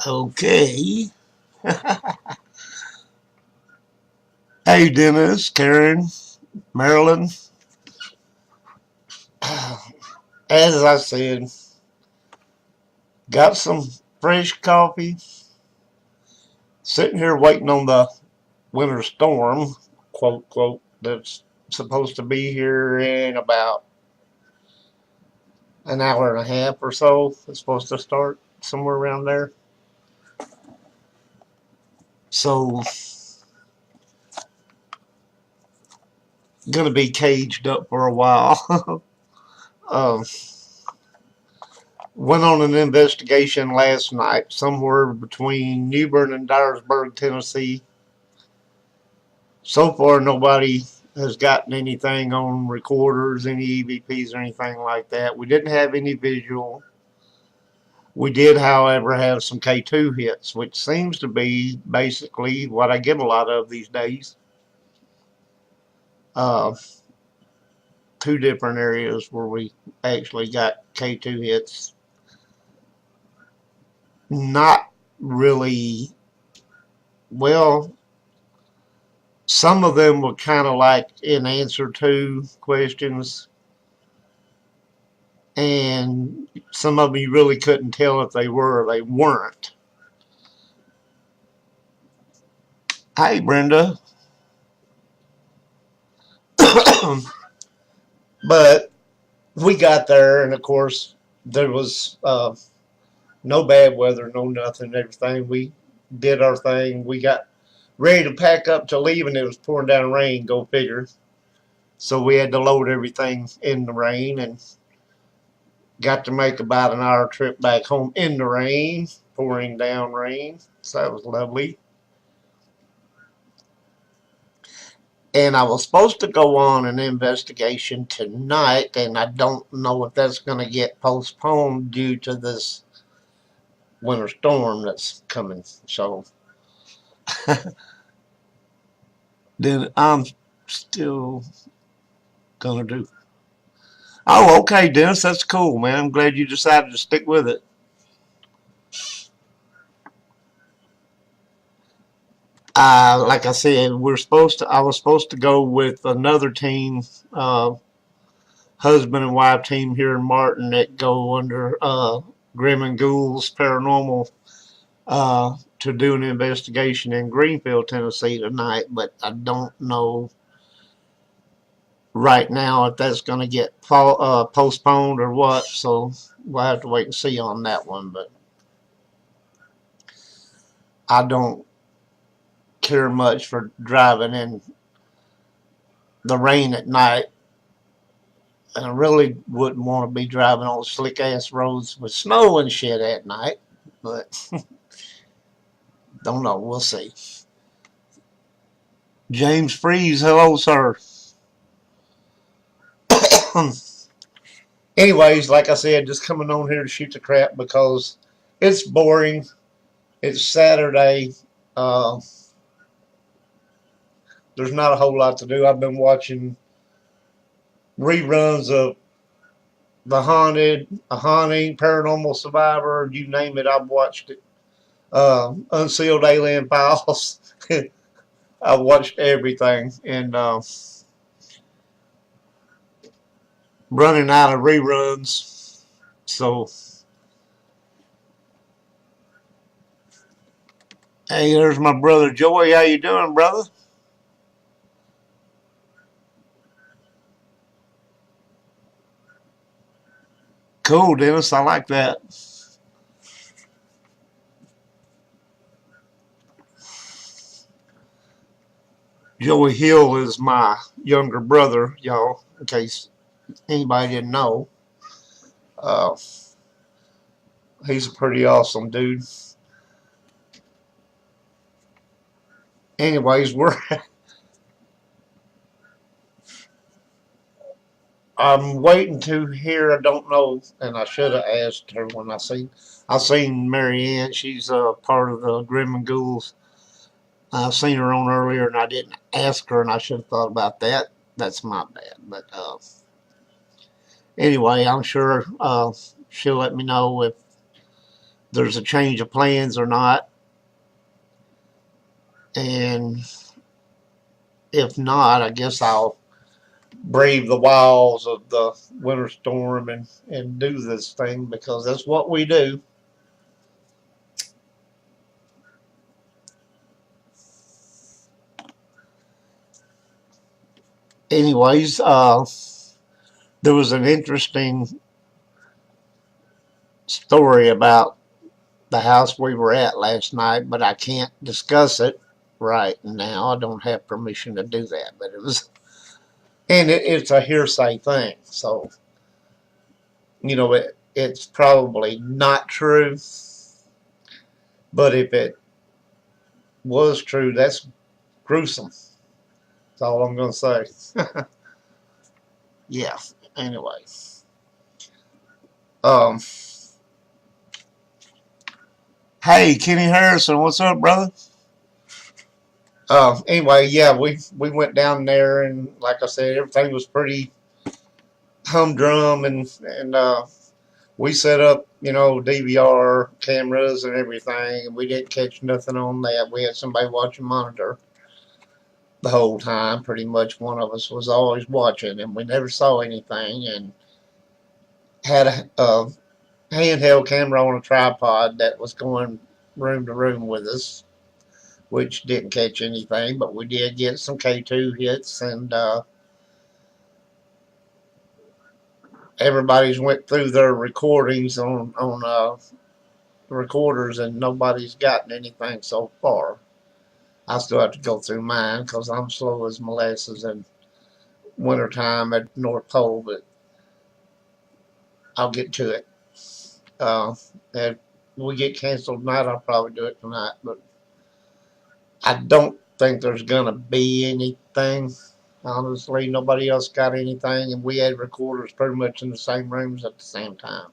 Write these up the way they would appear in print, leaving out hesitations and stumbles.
Okay. Hey, Dennis, Karen, Marilyn. As I said, got some fresh coffee. Sitting here waiting on the winter storm, quote, quote, that's supposed to be here in about an hour and a half or so. It's supposed to start somewhere around there. So, gonna be caged up for a while. um, Went on an investigation last night somewhere between New Bern and Dyersburg, Tennessee. So far, nobody has gotten anything on recorders, any EVPs or anything like that. We didn't have any visual. We did, however, have some K2 hits, which seems to be basically what I get a lot of these days. Uh, Two different areas where we actually got K2 hits. Not really, well, some of them were kind of like in answer to questions, and some of them you really couldn't tell if they were or they weren't. Hey, Brenda. But we got there, and of course, there was no bad weather, no nothing, everything. We did our thing. We got ready to pack up to leave, and it was pouring down rain, go figure. So we had to load everything in the rain and got to make about an hour trip back home in the rain, pouring down rain. So that was lovely. And I was supposed to go on an investigation tonight, and I don't know if that's going to get postponed due to this winter storm that's coming. So then I'm still going to do. Oh, okay, Dennis, that's cool, man. I'm glad you decided to stick with it. Like I said, I was supposed to go with another team, husband and wife team here in Martin that go under Grim and Ghouls Paranormal to do an investigation in Greenfield, Tennessee tonight, but I don't know right now if that's going to get postponed or what, so we'll have to wait and see on that one. But I don't care much for driving in the rain at night, and I really wouldn't want to be driving on slick ass roads with snow and shit at night, but don't know, we'll see. James Freeze, hello, sir. Anyways, like I said, just coming on here to shoot the crap because it's boring. It's Saturday. Uh, there's not a whole lot to do. I've been watching reruns of The Haunted, A Haunting, Paranormal Survivor, you name it, I've watched it. Unsealed Alien Files. I've watched everything, and running out of reruns. So, hey, there's my brother Joey. How you doing, brother? Cool, Dennis. I like that. Joey Hill is my younger brother, y'all, in case anybody didn't know. Uh, he's a pretty awesome dude. Anyways, I'm waiting to hear. I don't know, and I should have asked her when I seen Mary Ann. She's a part of the Grim and Ghouls. I've seen her on earlier, and I didn't ask her, and I should have thought about that. That's my bad. But anyway, I'm sure she'll let me know if there's a change of plans or not. And if not, I guess I'll brave the walls of the winter storm and do this thing, because that's what we do. Anyways, there was an interesting story about the house we were at last night, but I can't discuss it right now. I don't have permission to do that, but it was, and it's a hearsay thing, so it's probably not true. But if it was true, that's gruesome. That's all I'm gonna say. Yeah. Anyway, um, hey, Kenny Harrison, what's up, brother? Anyway, yeah, we went down there, and like I said, everything was pretty humdrum, and we set up, DVR cameras and everything, and we didn't catch nothing on that. We had somebody watching monitor the whole time. Pretty much one of us was always watching, and we never saw anything, and had a handheld camera on a tripod that was going room to room with us, which didn't catch anything, but we did get some K2 hits, and everybody's went through their recordings on recorders, and nobody's gotten anything so far. I still have to go through mine because I'm slow as molasses in wintertime at North Pole, but I'll get to it. If we get canceled tonight, I'll probably do it tonight, but I don't think there's going to be anything. Honestly, nobody else got anything, and we had recorders pretty much in the same rooms at the same time.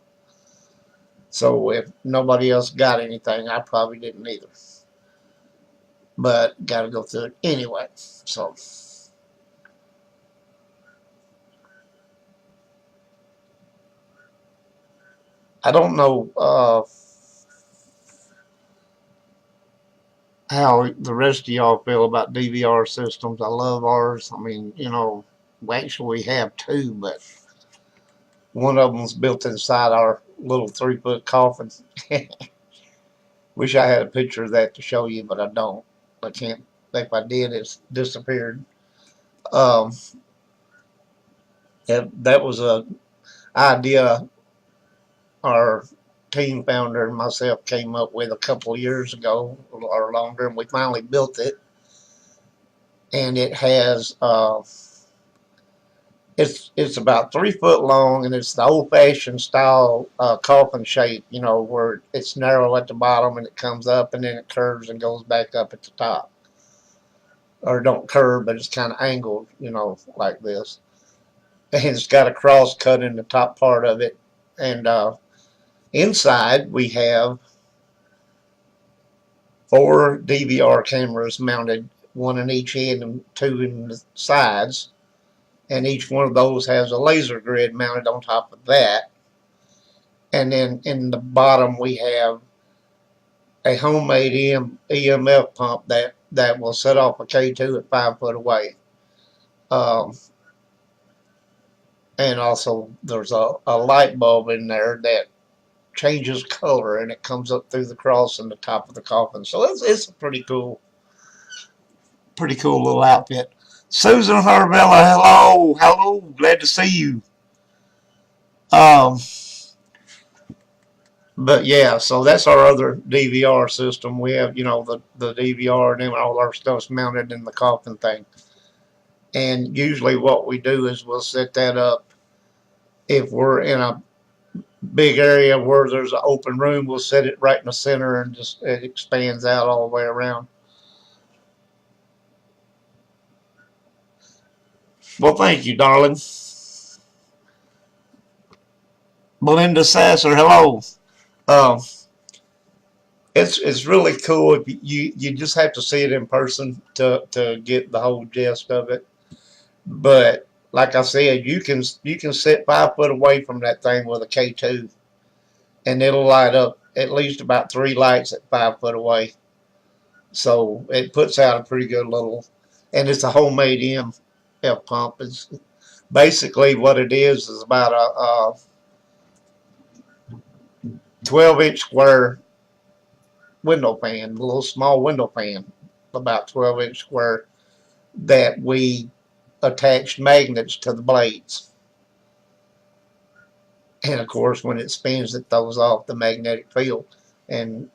So if nobody else got anything, I probably didn't either. But got to go through it anyway. So I don't know how the rest of y'all feel about DVR systems. I love ours. I mean, we actually have two, but one of them's built inside our little 3-foot coffin. Wish I had a picture of that to show you, but I don't. I can't. If I did, it's disappeared. Um, that was a idea our team founder and myself came up with a couple of years ago or longer, and we finally built it. And it has it's about 3 foot long, and it's the old-fashioned style coffin shape. Where it's narrow at the bottom and it comes up, and then it curves and goes back up at the top. Or don't curve, but it's kind of angled, like this. And it's got a cross cut in the top part of it. And inside we have 4 DVR cameras mounted, one in each end and 2 in the sides. And each one of those has a laser grid mounted on top of that. And then in the bottom we have a homemade EMF pump that will set off a K2 at 5 foot away. And also there's a light bulb in there that changes color, and it comes up through the cross in the top of the coffin. So it's a pretty cool little outfit. Susan Harvella, hello, glad to see you. But yeah, so that's our other DVR system. We have, the DVR, and then all our stuff's mounted in the coffin thing. And usually what we do is we'll set that up. If we're in a big area where there's an open room, we'll set it right in the center, and just it expands out all the way around. Well, thank you, darling. Belinda Sasser, hello. It's really cool. If you just have to see it in person to get the whole gist of it. But like I said, you can sit 5 foot away from that thing with a K2, and it'll light up at least about 3 lights at 5 foot away. So it puts out a pretty good little, and it's a homemade EMF pump. It's basically what it is about a 12-inch square window pan, a little small window pan, about 12-inch square, that we attached magnets to the blades. And of course, when it spins, it throws off the magnetic field, and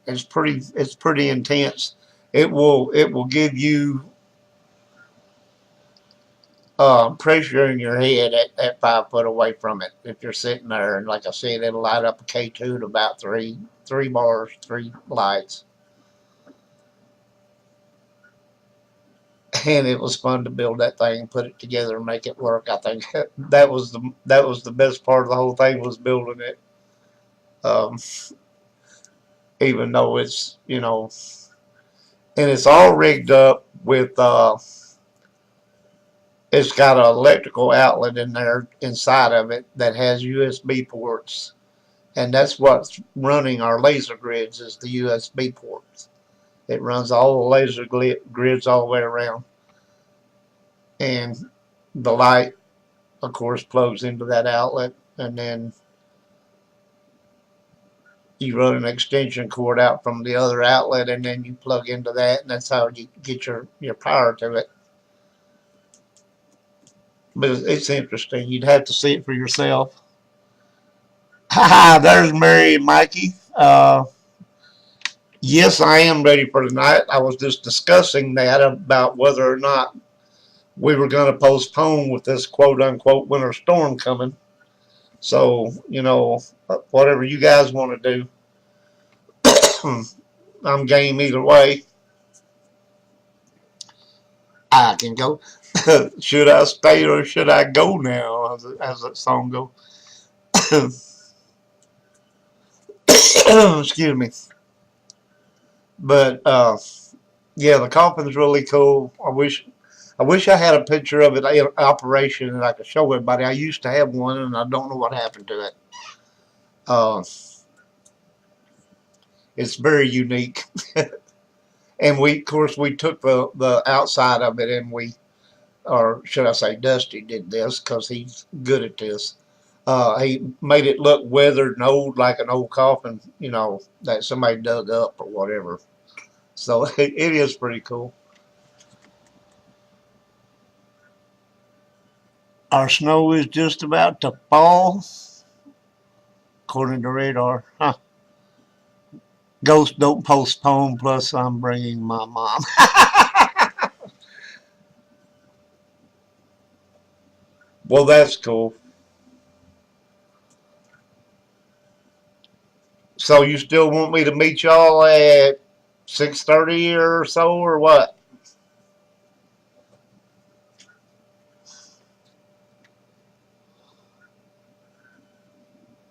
it's pretty intense. It will give you pressure in your head at 5 foot away from it. If you're sitting there, and like I said, it'll light up a K2 to about three bars, 3 lights. And it was fun to build that thing, put it together, and make it work. I think that was the best part of the whole thing, was building it. Um, Even though and it's all rigged up with it's got an electrical outlet in there inside of it that has USB ports, and that's what's running our laser grids, is the USB ports. It runs all the laser grids all the way around, and the light, of course, plugs into that outlet, and then you run an extension cord out from the other outlet, and then you plug into that, and that's how you get your power to it. But it's interesting. You'd have to see it for yourself. Hi, there's Mary and Mikey. Yes, I am ready for tonight. I was just discussing that about whether or not we were going to postpone with this quote-unquote winter storm coming. So, whatever you guys want to do, I'm game either way. I can go. Should I stay or should I go now, as that song goes? Excuse me. But yeah, the coffin's really cool. I wish I had a picture of it in operation and I could show everybody. I used to have one, and I don't know what happened to it. It's very unique. And of course, we took the outside of it, and or should I say Dusty did this, because he's good at this. He made it look weathered and old, like an old coffin, that somebody dug up or whatever. So it is pretty cool. Our snow is just about to fall, according to radar. Huh. Ghost don't postpone, plus I'm bringing my mom. Well, that's cool. So you still want me to meet y'all at 6:30 or so, or what?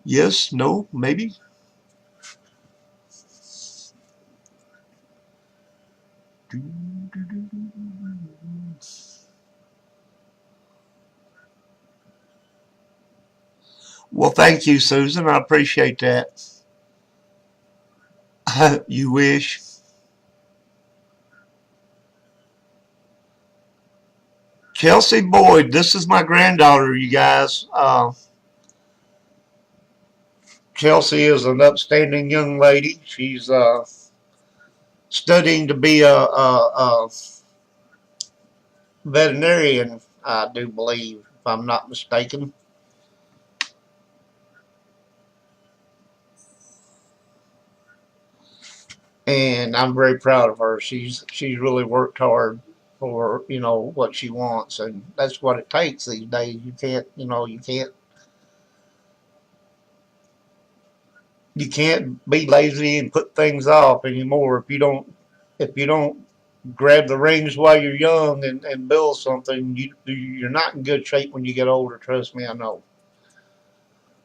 Yes, no, maybe. Well, thank you, Susan. I appreciate that. You wish. Chelsea Boyd, this is my granddaughter, you guys. Chelsea is an upstanding young lady. She's studying to be a veterinarian, I do believe, if I'm not mistaken. And I'm very proud of her. She's really worked hard for what she wants, and that's what it takes these days. You can't be lazy and put things off anymore. If you don't grab the reins while you're young and build something, you're not in good shape when you get older. Trust me, I know.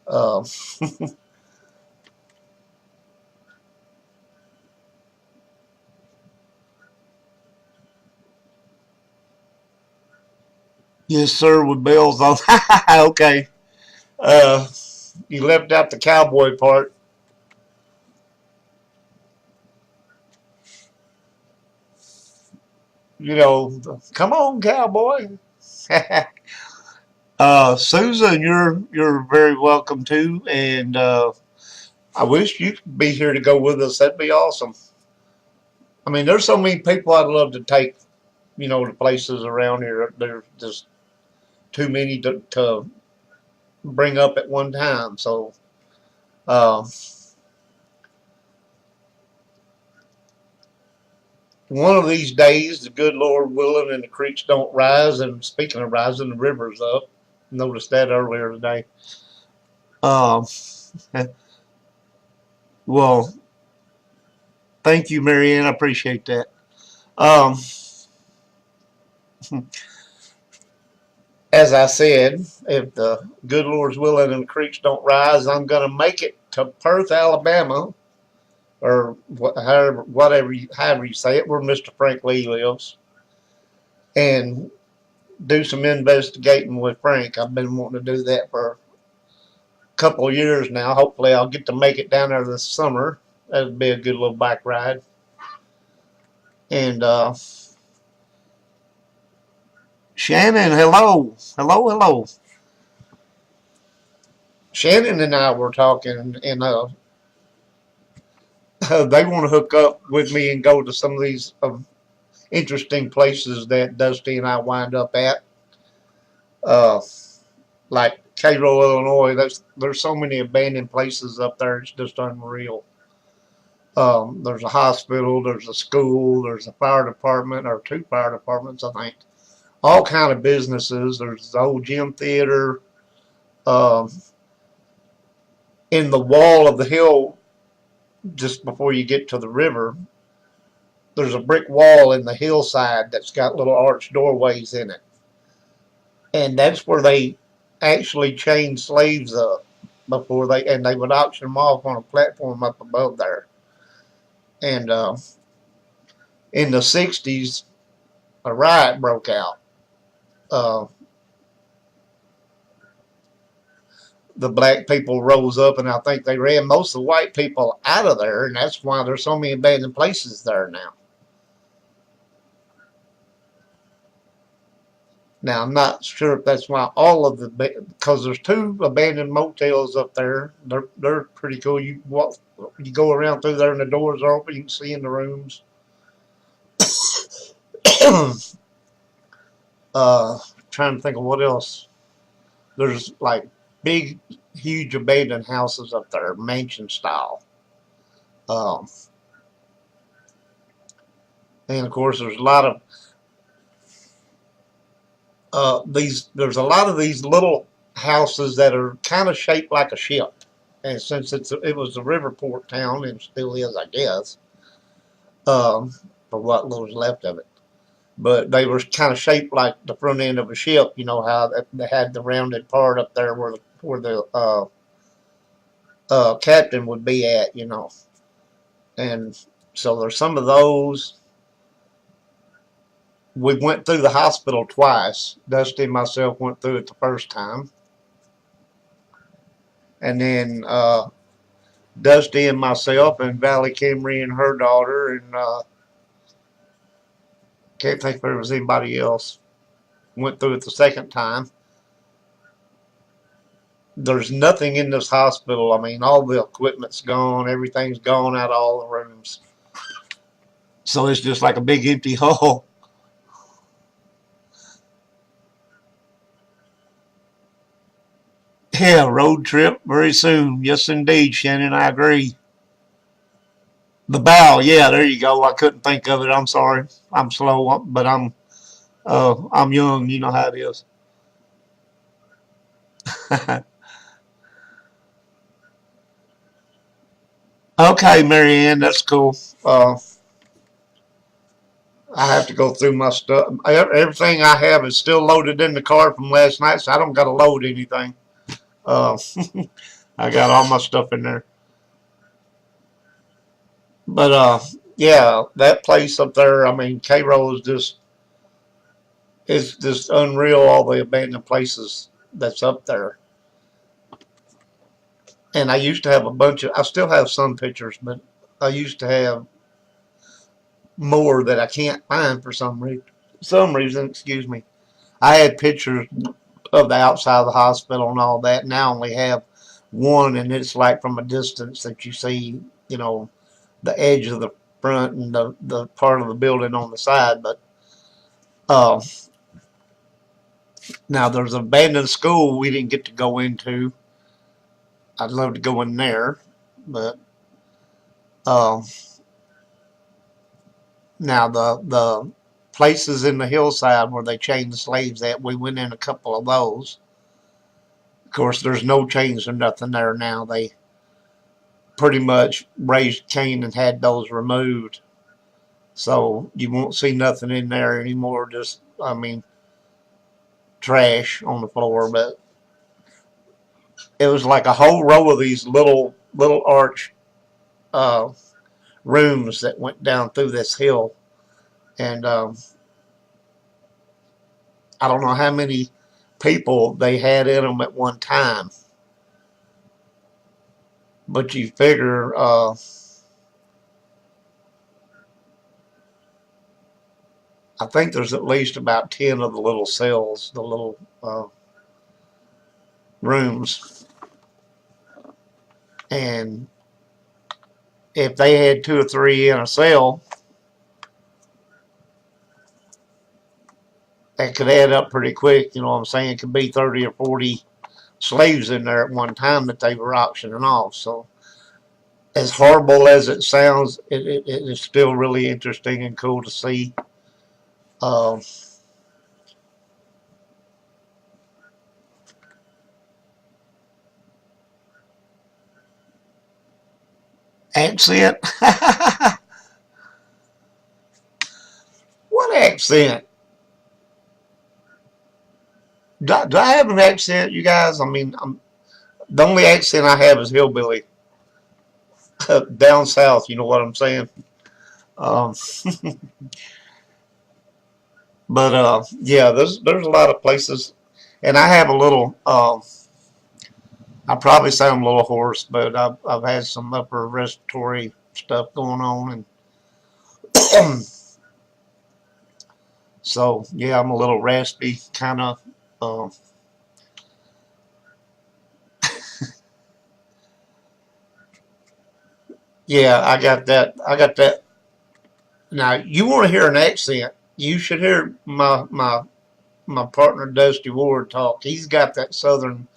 Uh, yes, sir. With bells on. Okay. Uh, you left out the cowboy part. You know, come on, cowboy. Susan, you're very welcome too, and I wish you could be here to go with us. That'd be awesome. I mean, there's so many people I'd love to take, to places around here. There's just too many to bring up at one time. So, uh, one of these days, the good Lord willing, and the creeks don't rise. And speaking of rising, the river's up. Noticed that earlier today. Um, well, thank you, Marianne. I appreciate that. Um, as I said, if the good Lord's willing and the creeks don't rise, I'm going to make it to Perth, Alabama, or however you say it, where Mr. Frank Lee lives, and do some investigating with Frank. I've been wanting to do that for a couple of years now. Hopefully, I'll get to make it down there this summer. That'd be a good little bike ride. And Shannon, hello, hello, hello. Shannon and I were talking, and they want to hook up with me and go to some of these interesting places that Dusty and I wind up at. Uh, like Cairo, Illinois. There's so many abandoned places up there. It's just unreal. There's a hospital, there's a school, there's a fire department, or two fire departments, I think. All kind of businesses. There's the old gym theater. Um, in the wall of the hill, just before you get to the river, there's a brick wall in the hillside that's got little arched doorways in it, and that's where they actually chained slaves up before they would auction them off on a platform up above there. And in the '60s, a riot broke out. Uh, the black people rose up, and I think they ran most of the white people out of there, and that's why there's so many abandoned places there now. Now, I'm not sure if that's why all of the, because there's two abandoned motels up there. They're pretty cool. You go around through there, and the doors are open. You can see in the rooms. Trying to think of what else. There's like big, huge abandoned houses up there, mansion style. Um, and of course, there's a lot of there's a lot of these little houses that are kind of shaped like a ship. And since it was a riverport town and still is, I guess, um, for what little was left of it. But they were kind of shaped like the front end of a ship. You know how they had the rounded part up there where the captain would be at. And so there's some of those. We went through the hospital twice. Dusty and myself went through it the first time. And then Dusty and myself and Valley Kimry and her daughter, and can't think if there was anybody else, went through it the second time. There's nothing in this hospital. I mean, all the equipment's gone. Everything's gone out of all the rooms. So it's just like a big empty hole. Yeah, road trip very soon. Yes, indeed, Shannon. I agree. The bow, yeah, there you go. I couldn't think of it. I'm sorry. I'm slow, but I'm young. You know how it is. Okay, Marianne, that's cool. I have to go through my stuff. Everything I have is still loaded in the car from last night, so I don't got to load anything. Uh, I got all my stuff in there. But yeah, that place up there. I mean, Cairo is just unreal. All the abandoned places that's up there. And I used to have a bunch of. I still have some pictures, but I used to have more that I can't find for some reason. Excuse me. I had pictures of the outside of the hospital and all that, and I only have one, and it's like from a distance that you see, the edge of the front and the part of the building on the side. But uh, now there's an abandoned school we didn't get to go into. I'd love to go in there, but uh, now the places in the hillside where they chained the slaves at, we went in a couple of those. Of course, there's no chains or nothing there now. They pretty much raised Cain and had those removed. So you won't see nothing in there anymore. Just, I mean, trash on the floor. But it was like a whole row of these little arch uh, rooms that went down through this hill. And I don't know how many people they had in them at one time. But you figure I think there's at least about 10 of the little cells, the little rooms. And if they had 2 or 3 in a cell, that could add up pretty quick. You know what I'm saying? It could be 30 or 40 slaves in there at one time that they were auctioning off. So as horrible as it sounds, it is still really interesting and cool to see. Uh, accent? What accent? Do I have an accent, you guys? I mean, the only accent I have is hillbilly. Down south, you know what I'm saying? Um, but yeah, there's a lot of places, and I have a little. I probably sound a little hoarse, but I've had some upper respiratory stuff going on, and so yeah, I'm a little raspy, kind of. Uh, yeah, I got that. I got that. Now, you want to hear an accent? You should hear my partner Dusty Ward talk. He's got that southern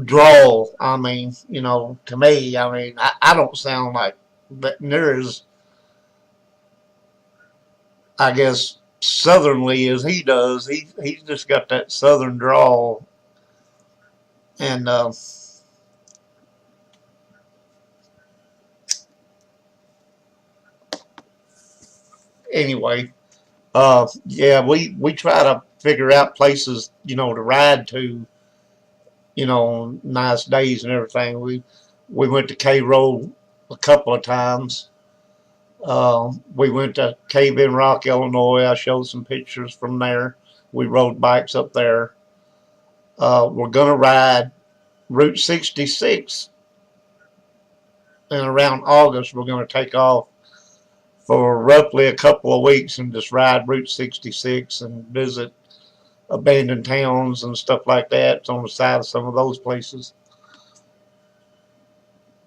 drawl. I mean, to me, I mean, I don't sound like that near as, I guess, southernly as he does. He's just got that southern drawl. And anyway, yeah, we try to figure out places, to ride to, nice days and everything. We went to K Road a couple of times. We went to Cave in Rock, Illinois. I showed some pictures from there. We rode bikes up there. We're going to ride Route 66. And around August, we're going to take off for roughly a couple of weeks and just ride Route 66 and visit abandoned towns and stuff like that. It's on the side of some of those places.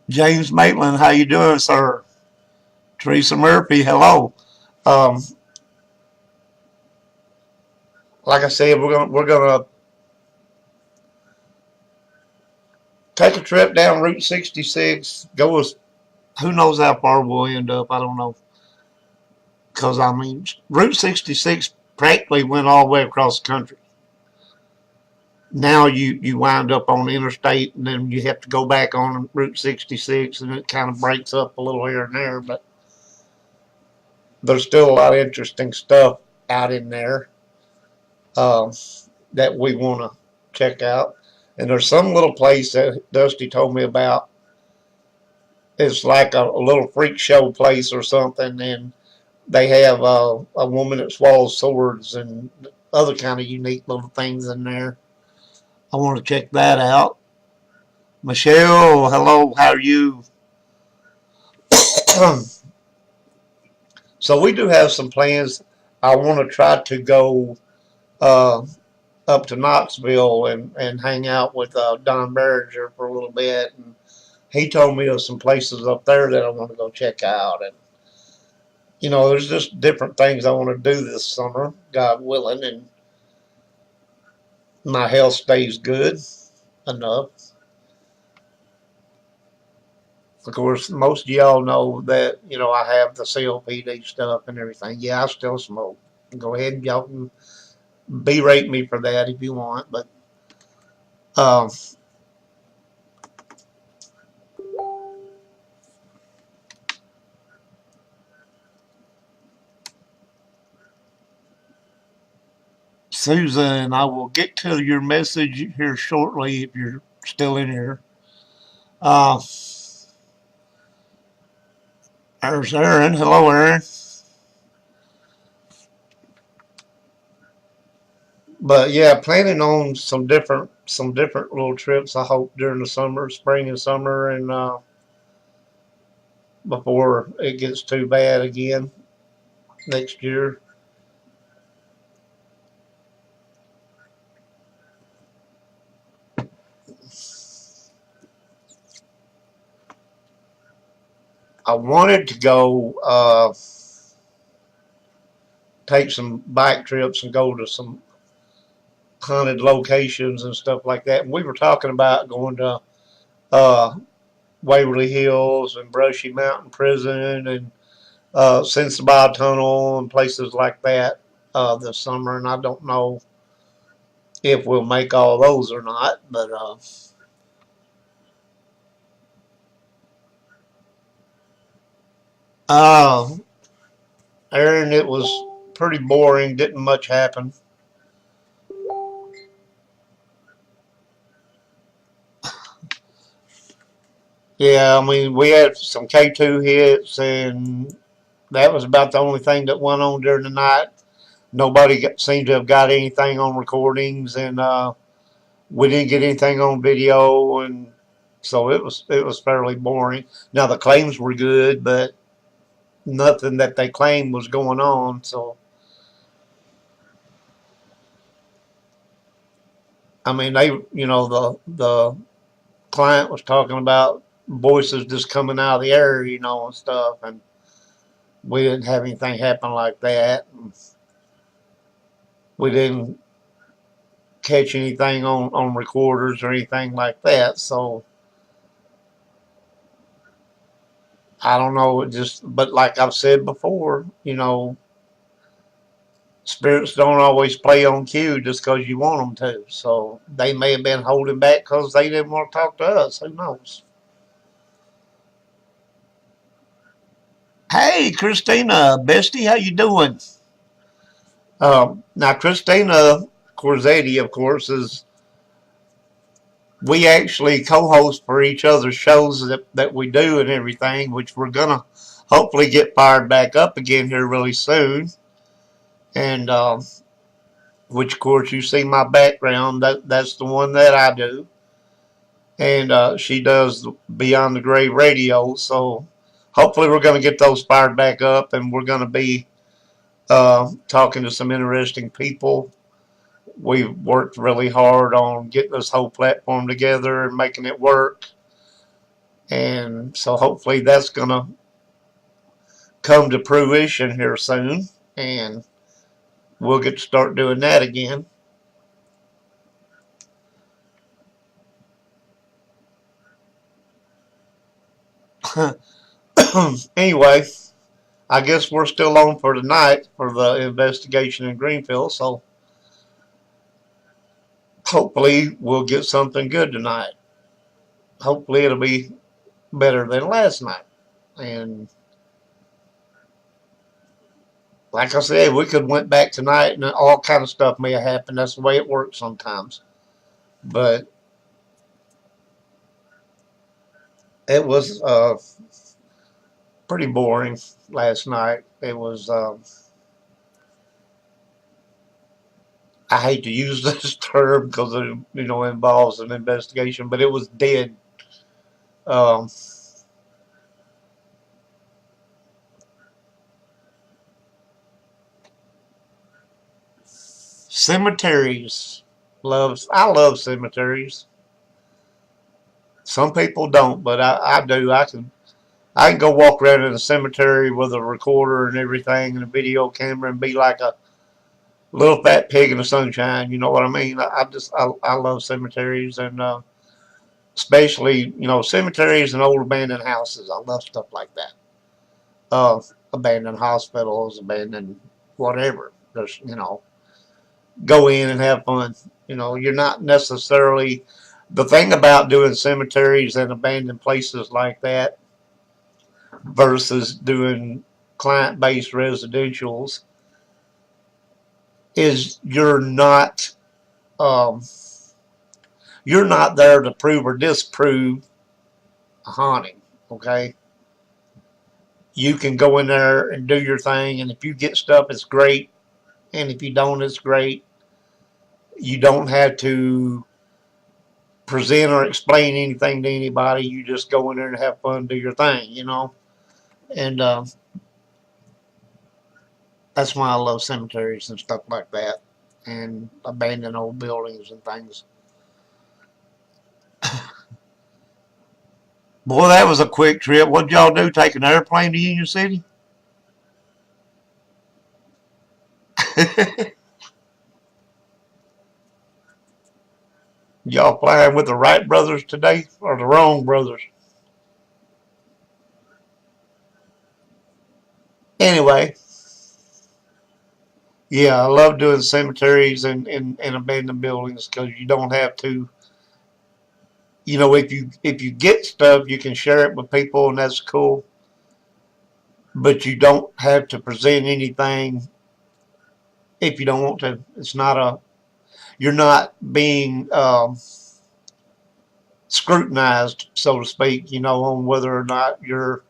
James Maitland, how you doing, sir? Teresa Murphy, hello. Um, like I said, we're gonna take a trip down Route 66. Go as who knows how far we'll end up. I don't know, because I mean Route 66 practically went all the way across the country. Now you wind up on the interstate, and then you have to go back on Route 66, and it kind of breaks up a little here and there. But there's still a lot of interesting stuff out in there um, that we want to check out. And there's some little place that Dusty told me about. It's like a little freak show place or something, and they have a woman that swallows swords and other kind of unique little things in there. I want to check that out. Michelle, hello, how are you? So we do have some plans. I want to try to go uh, up to Knoxville and hang out with Don Berger for a little bit. And he told me of some places up there that I want to go check out. And, there's just different things I want to do this summer, God willing, and my health stays good enough. Of course, most of y'all know that, I have the COPD stuff and everything. Yeah, I still smoke. Go ahead and y'all can berate me for that if you want. But um, Susan, I will get to your message here shortly if you're still in here. Uh, there's Aaron. Hello, Aaron. But yeah, planning on some different little trips. I hope during the summer, spring and summer, and before it gets too bad again next year. I wanted to go take some bike trips and go to some haunted locations and stuff like that. And we were talking about going to uh, Waverly Hills and Brushy Mountain Prison and Sensabaugh Tunnel and places like that this summer. And I don't know if we'll make all those or not, but uh, Aaron, it was pretty boring. Didn't much happen. Yeah, I mean, we had some K2 hits, and that was about the only thing that went on during the night. Nobody seemed to have got anything on recordings, and we didn't get anything on video, and so it was fairly boring. Now the claims were good, but nothing that they claimed was going on. So I mean, the client was talking about voices just coming out of the air, and stuff, and we didn't have anything happen like that. We didn't catch anything on recorders or anything like that. So I don't know. But like I've said before, spirits don't always play on cue just because you want them to. So they may have been holding back because they didn't want to talk to us. Who knows? Hey, Christina, bestie, how you doing? Now, Christina Corsetti, of course, is we actually co-host for each other's shows that we do and everything, which we're gonna hopefully get fired back up again here really soon. And which, of course, you see my background. That's the one that I do, and she does Beyond the Grave Radio. So hopefully, we're gonna get those fired back up, and we're gonna be talking to some interesting people. We've worked really hard on getting this whole platform together and making it work. And so hopefully that's going to come to fruition here soon. And we'll get to start doing that again. Anyway, I guess we're still on for tonight for the investigation in Greenfield. So hopefully we'll get something good tonight. Hopefully it'll be better than last night. And like I said, we could have went back tonight and all kind of stuff may have happened. That's the way it works sometimes. But it was pretty boring last night. It was. I hate to use this term because it involves an investigation, but it was dead. Um, Cemeteries. I love cemeteries. Some people don't, but I do. I can go walk around in a cemetery with a recorder and everything and a video camera and be like a little fat pig in the sunshine. You know what I mean? I love cemeteries and especially cemeteries and old abandoned houses. I love stuff like that. Abandoned hospitals, abandoned whatever. Just go in and have fun. You're not necessarily the thing about doing cemeteries and abandoned places like that versus doing client-based residentials is um, you're not there to prove or disprove a haunting. Okay, you can go in there and do your thing, and if you get stuff, it's great, and if you don't, it's great. You don't have to present or explain anything to anybody. You just go in there and have fun, do your thing. And that's why I love cemeteries and stuff like that, and abandoned old buildings and things. Boy, that was a quick trip. What'd y'all do? Take an airplane to Union City? Y'all flying with the Wright brothers today or the wrong brothers? Anyway, yeah, I love doing cemeteries and abandoned buildings because you don't have to. If you get stuff, you can share it with people, and that's cool. But you don't have to present anything if you don't want to. It's not a. You're not being scrutinized, so to speak. On whether or not you're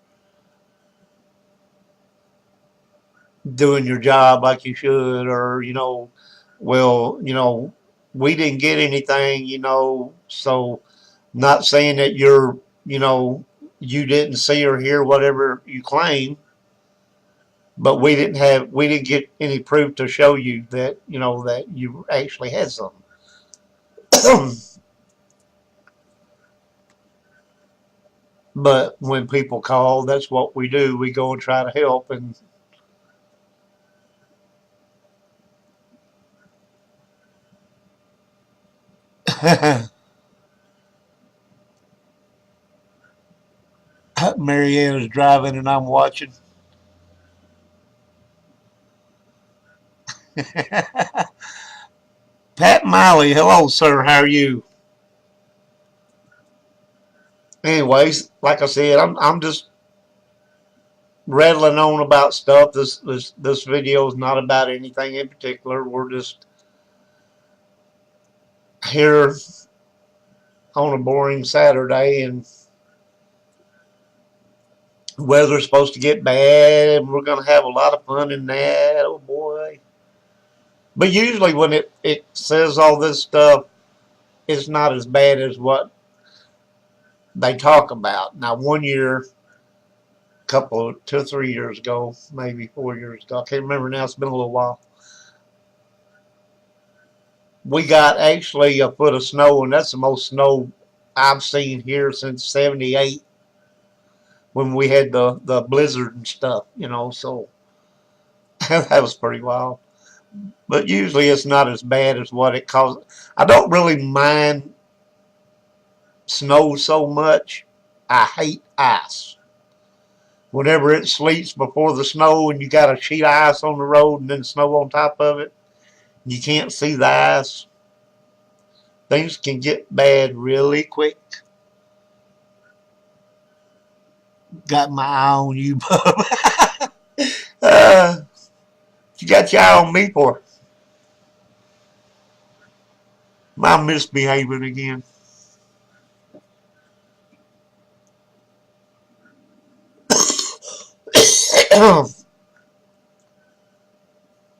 doing your job like you should, or well, we didn't get anything, so not saying that you didn't see or hear whatever you claim, but we didn't get any proof to show you that that you actually had something. But when people call, that's what we do. We go and try to help. And Marianne is driving and I'm watching. Pat Miley, hello, sir. How are you? Anyways, like I said, I'm just rattling on about stuff. This video is not about anything in particular. We're just here on a boring Saturday, and weather's supposed to get bad, and we're gonna have a lot of fun in that. Oh boy! But usually when it says all this stuff, it's not as bad as what they talk about. Now, one year, couple, 2 or 3 years ago, maybe 4 years ago, I can't remember now. It's been a little while. We got actually a foot of snow, and that's the most snow I've seen here since '78 when we had the blizzard and stuff. So that was pretty wild. But usually it's not as bad as what it causes. I don't really mind snow so much. I hate ice. Whenever it sleets before the snow and you got a sheet of ice on the road and then snow on top of it, you can't see the ice. Things can get bad really quick. Got my eye on you, bub. You got your eye on me for my misbehaving again.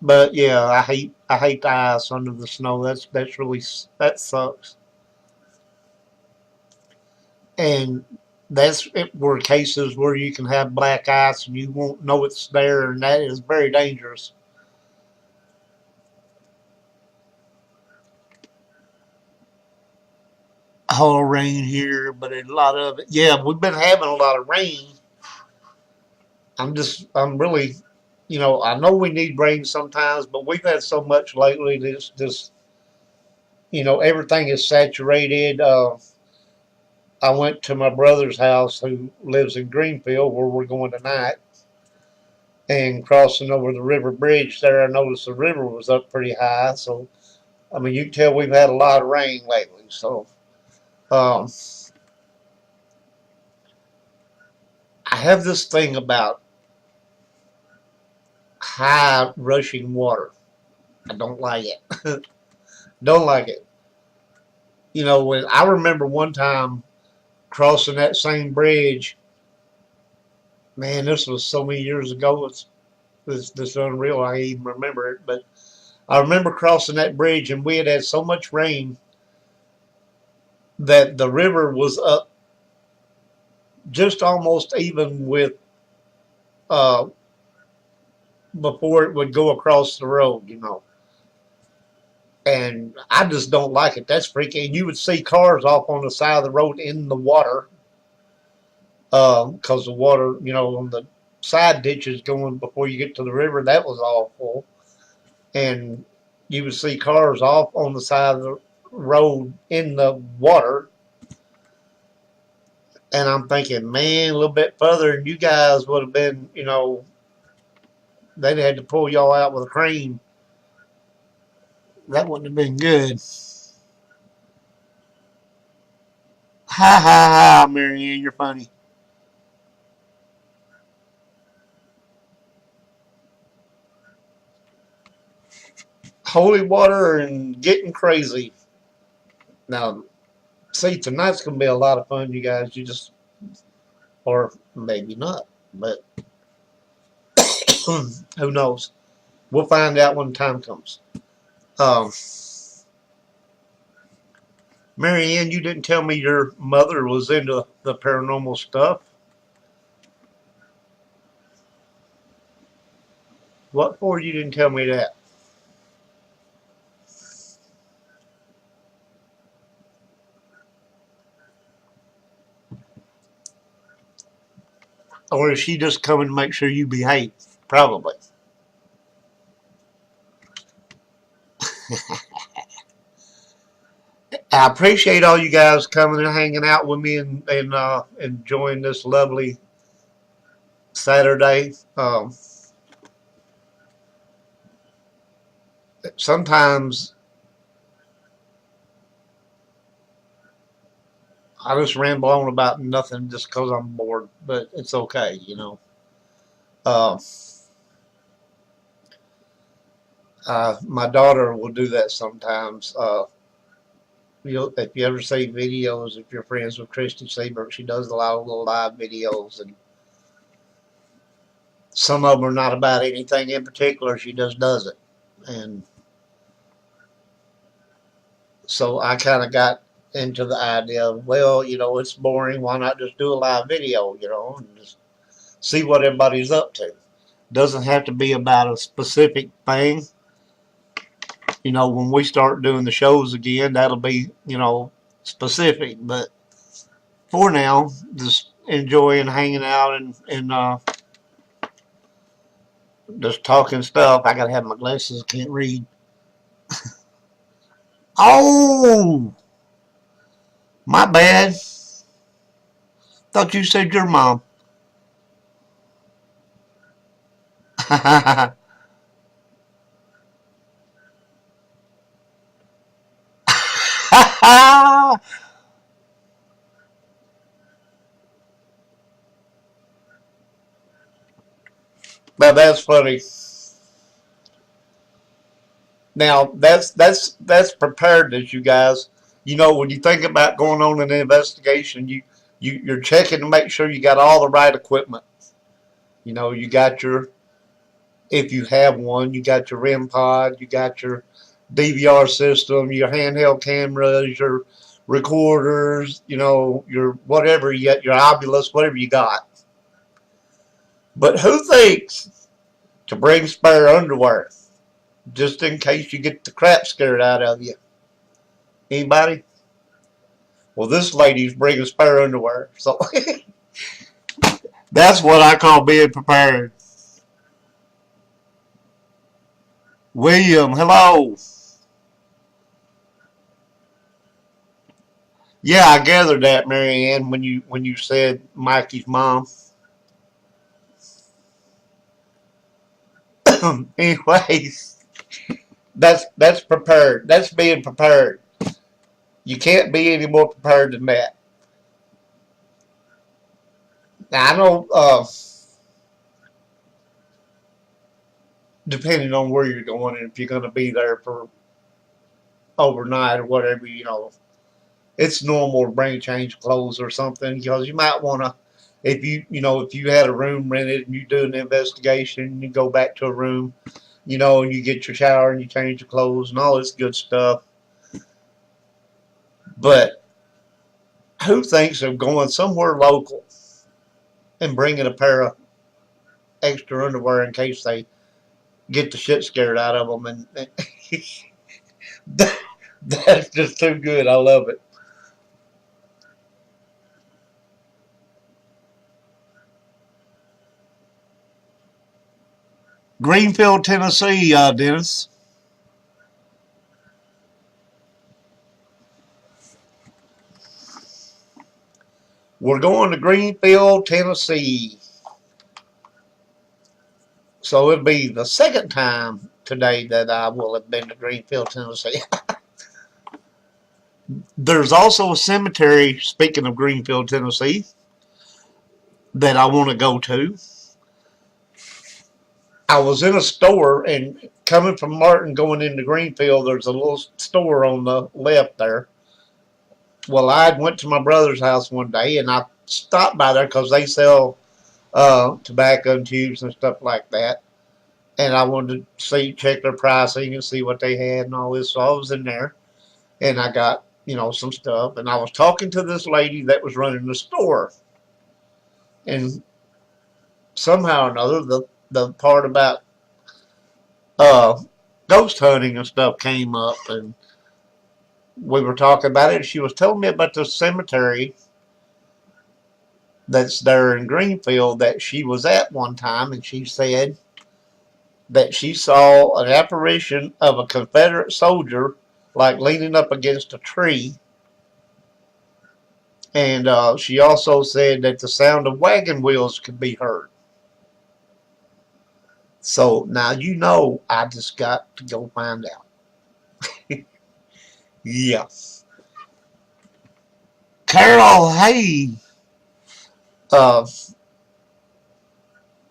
But yeah, I hate the ice under the snow. That's really that sucks. And that's where cases where you can have black ice and you won't know it's there, and that is very dangerous. all rain here, but a lot of it. Yeah, we've been having a lot of rain. I'm really, I know we need rain sometimes, but we've had so much lately. Everything is saturated. I went to my brother's house who lives in Greenfield where we're going tonight and crossing over the river bridge there. I noticed the river was up pretty high. So, I mean, you can tell we've had a lot of rain lately. So, um, I have this thing about high rushing water. I don't like it. Don't like it. When I remember one time crossing that same bridge, man, this was so many years ago. It's unreal. I even remember it. But I remember crossing that bridge, and we had so much rain that the river was up just almost even with uh, before it would go across the road. And I just don't like it. That's freaky. And you would see cars off on the side of the road in the water because the water, on the side ditches going before you get to the river, that was awful. And you would see cars off on the side of the road in the water. And I'm thinking, man, a little bit further, and you guys would have been, they'd had to pull y'all out with a crane. That wouldn't have been good. Ha ha ha, Marianne, you're funny. Holy water and getting crazy. Now, see, tonight's going to be a lot of fun, you guys. Or maybe not, but who knows? We'll find out when the time comes. Um, Marianne, you didn't tell me your mother was into the paranormal stuff. What for you didn't tell me that? Or is she just coming to make sure you behave? Probably. I appreciate all you guys coming and hanging out with me and enjoying this lovely Saturday. Sometimes I just ramble on about nothing just because I'm bored, but it's okay. Uh, my daughter will do that sometimes. If you ever see videos, if you're friends with Christy Siebert, she does a lot of little live videos, and some of them are not about anything in particular. She just does it, and so I kind of got into the idea of, well, it's boring. Why not just do a live video, and just see what everybody's up to. Doesn't have to be about a specific thing. When we start doing the shows again, that'll be, specific. But for now, just enjoying hanging out and just talking stuff. I gotta have my glasses. I can't read. Oh, my bad. Thought you said your mom. Now that's funny. Now that's preparedness, you guys. When you think about going on an investigation, you're checking to make sure you got all the right equipment. You got your, if you have one, you got your REM pod, you got your DVR system, your handheld cameras, your recorders, your whatever you got, your Oculus, whatever you got. But who thinks to bring spare underwear just in case you get the crap scared out of you? Anybody? Well, this lady's bringing spare underwear. So that's what I call being prepared. William, hello. Yeah, I gathered that, Marianne, when you said Mikey's mom. Anyways, that's prepared. That's being prepared. You can't be any more prepared than that. Now I know, depending on where you're going and if you're going to be there for overnight or whatever, it's normal to bring change clothes or something because you might want to. If you had a room rented and you do an investigation, and you go back to a room, and you get your shower and you change your clothes and all this good stuff. But who thinks of going somewhere local and bringing a pair of extra underwear in case they get the shit scared out of them? And that's just too good. I love it. Greenfield, Tennessee, Dennis. We're going to Greenfield, Tennessee. So it'll be the second time today that I will have been to Greenfield, Tennessee. There's also a cemetery, speaking of Greenfield, Tennessee, that I want to go to. I was in a store and coming from Martin going into Greenfield, there's a little store on the left there. Well, I went to my brother's house one day and I stopped by there because they sell tobacco and tubes and stuff like that. And I wanted to check their pricing and see what they had and all this. So I was in there and I got, some stuff. And I was talking to this lady that was running the store. And somehow or another, the part about uh, ghost hunting and stuff came up. And we were talking about it. She was telling me about the cemetery that's there in Greenfield that she was at one time. And she said that she saw an apparition of a Confederate soldier like leaning up against a tree. And she also said that the sound of wagon wheels could be heard. So now I just got to go find out. Yeah. Carol, hey. Uh,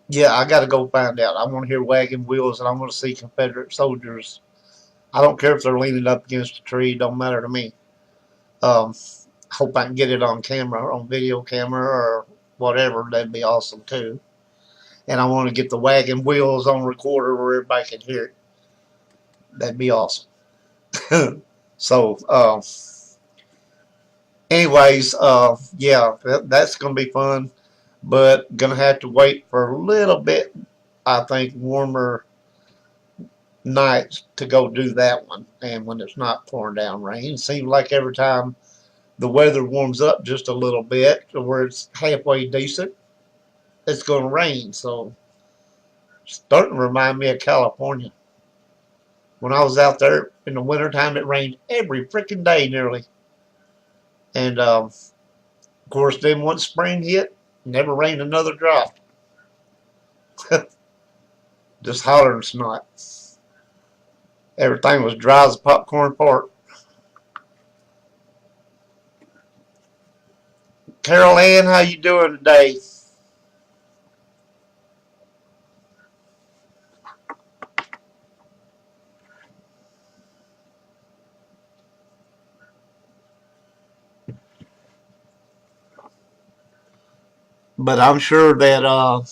yeah, I got to go find out. I want to hear wagon wheels and I want to see Confederate soldiers. I don't care if they're leaning up against a tree. Don't matter to me. Um, hope I can get it on camera, on video camera or whatever. That'd be awesome too. And I want to get the wagon wheels on recorder where everybody can hear it. That'd be awesome. So, anyways, yeah, that's going to be fun, but going to have to wait for a little bit, I think, warmer nights to go do that one. And when it's not pouring down rain, it seems like every time the weather warms up just a little bit to where it's halfway decent, it's going to rain. So, it's starting to remind me of California. When I was out there in the wintertime, it rained every freaking day nearly. And of course, then once spring hit, never rained another drop. Just holler and snot. Everything was dry as a popcorn fart. Carol Ann, how you doing today? But I'm sure that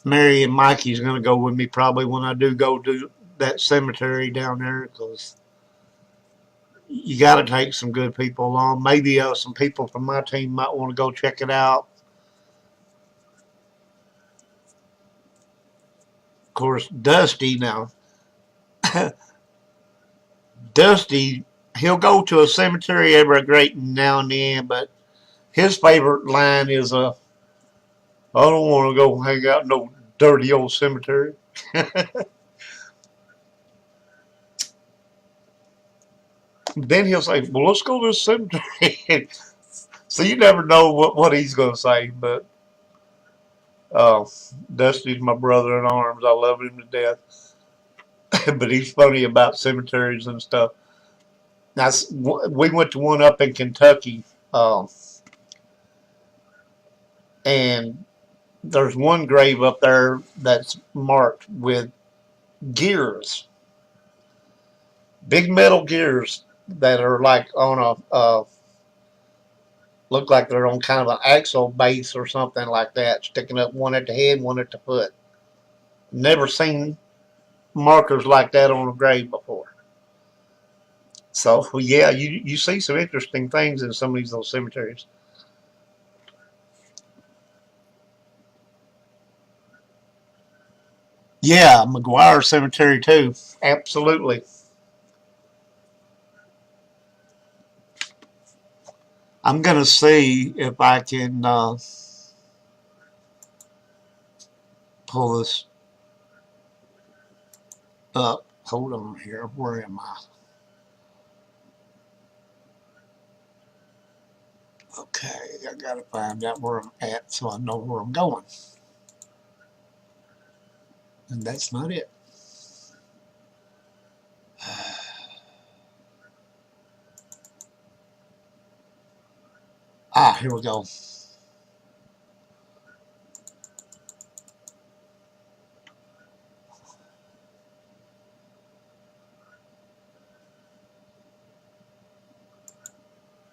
Mary and Mikey's going to go with me probably when I do go to that cemetery down there because you got to take some good people along. Maybe some people from my team might want to go check it out. Of course, Dusty now. Dusty he'll go to a cemetery every great now and then, but his favorite line is, I don't want to go hang out in no dirty old cemetery. Then he'll say, well, let's go to the cemetery. So you never know what he's going to say, but uh, Dusty's my brother in arms. I love him to death. But he's funny about cemeteries and stuff. Now, we went to one up in Kentucky, and there's one grave up there that's marked with gears, big metal gears that are like on look like they're on kind of an axle base or something like that, sticking up one at the head, one at the foot. Never seen markers like that on a grave before. So yeah, you see some interesting things in some of those cemeteries. Yeah, McGuire Cemetery too. Absolutely. I'm gonna see if I can pull this up. Hold on here. Where am I? Okay, I gotta find out where I'm at so I know where I'm going. And that's not it. Ah, here we go.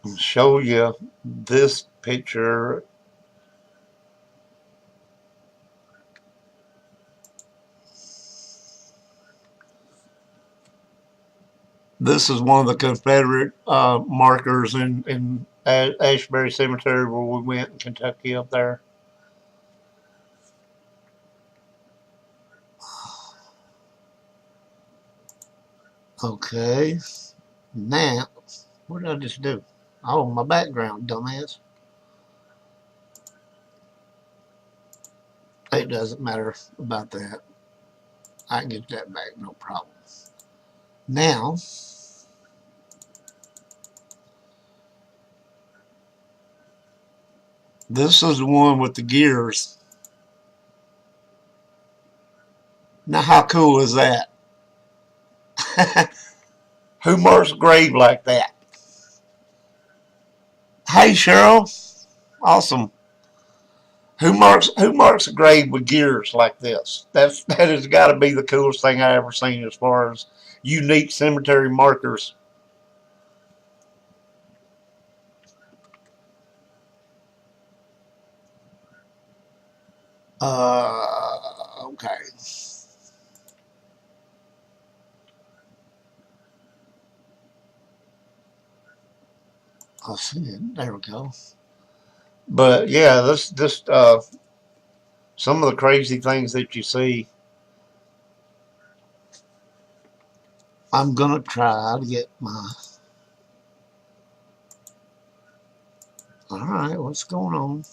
I'll show you this picture. This is one of the Confederate markers in Ashbury Cemetery where we went in Kentucky up there. Okay, now, what did I just do? Oh, my background, dumbass. It doesn't matter about that. I can get that back, no problem. Now, this is the one with the gears. Now, how cool is that? Who marks a grave like that? Hey, Cheryl. Awesome. Who marks a grave with gears like this? That has got to be the coolest thing I ever seen as far as unique cemetery markers. Okay. I see it. There we go. But yeah, this some of the crazy things that you see. I'm gonna try to get my. All right, what's going on?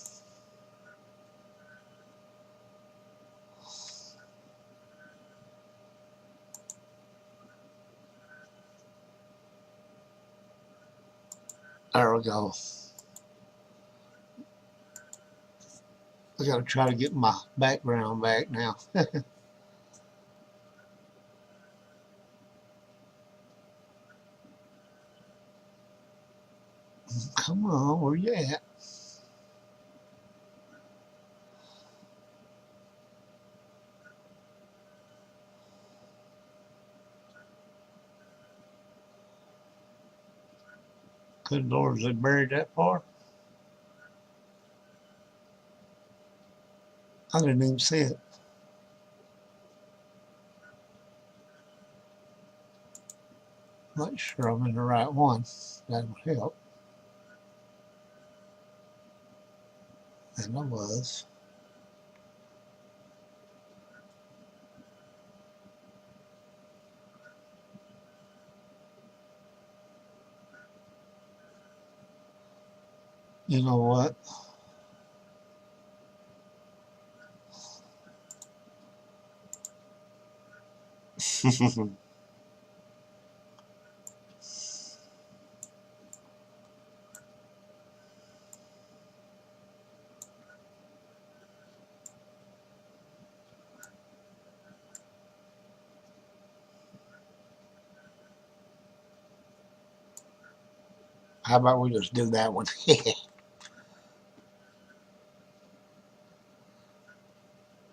There we go. I gotta try to get my background back now. Come on, where you at? Good Lord, is they buried that far? I didn't even see it. Not sure I'm in the right one. That would help. And I was. You know what? How about we just do that one?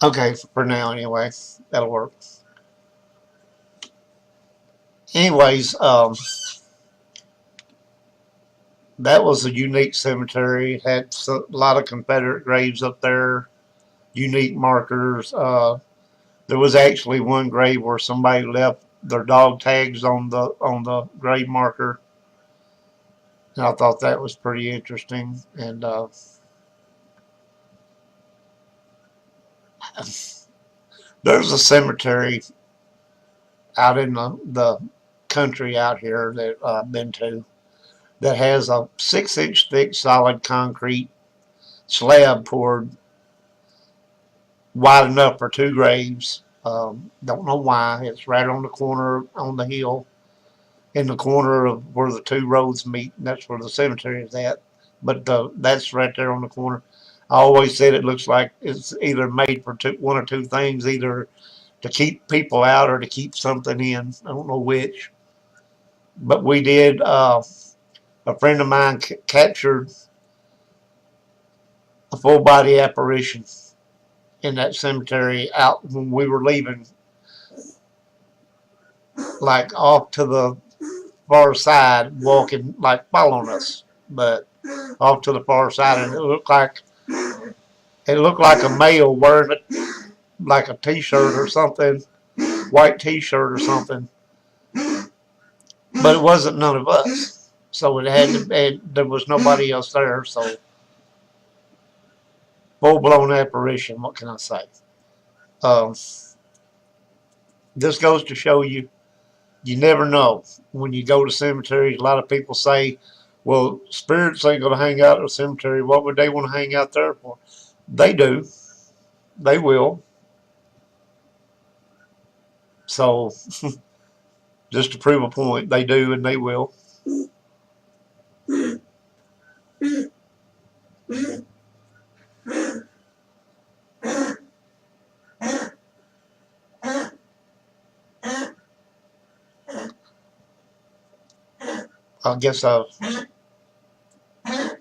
Okay, for now anyway. That'll work. Anyways, that was a unique cemetery. It had a lot of Confederate graves up there, unique markers. There was actually one grave where somebody left their dog tags on the grave marker, and I thought that was pretty interesting. And there's a cemetery out in the country out here that I've been to that has a 6-inch thick solid concrete slab poured wide enough for two graves. Don't know why. It's right on the corner on the hill, in the corner of where the two roads meet. And that's where the cemetery is at. But that's right there on the corner. I always said it looks like it's either made for one or two things, either to keep people out or to keep something in. I don't know which. But we did. A friend of mine captured a full body apparition in that cemetery out when we were leaving, like off to the far side, walking, like following us, but off to the far side, and it looked like a male wearing it like a t-shirt or something, white t-shirt or something, but it wasn't none of us. So it had to, there was nobody else there. So full blown apparition. What can I say? Um, this goes to show you, you never know when you go to cemeteries. A lot of people say, "Well, spirits ain't gonna hang out at a cemetery. What would they want to hang out there for?" They do. They will. So just to prove a point, they do and they will. I guess I've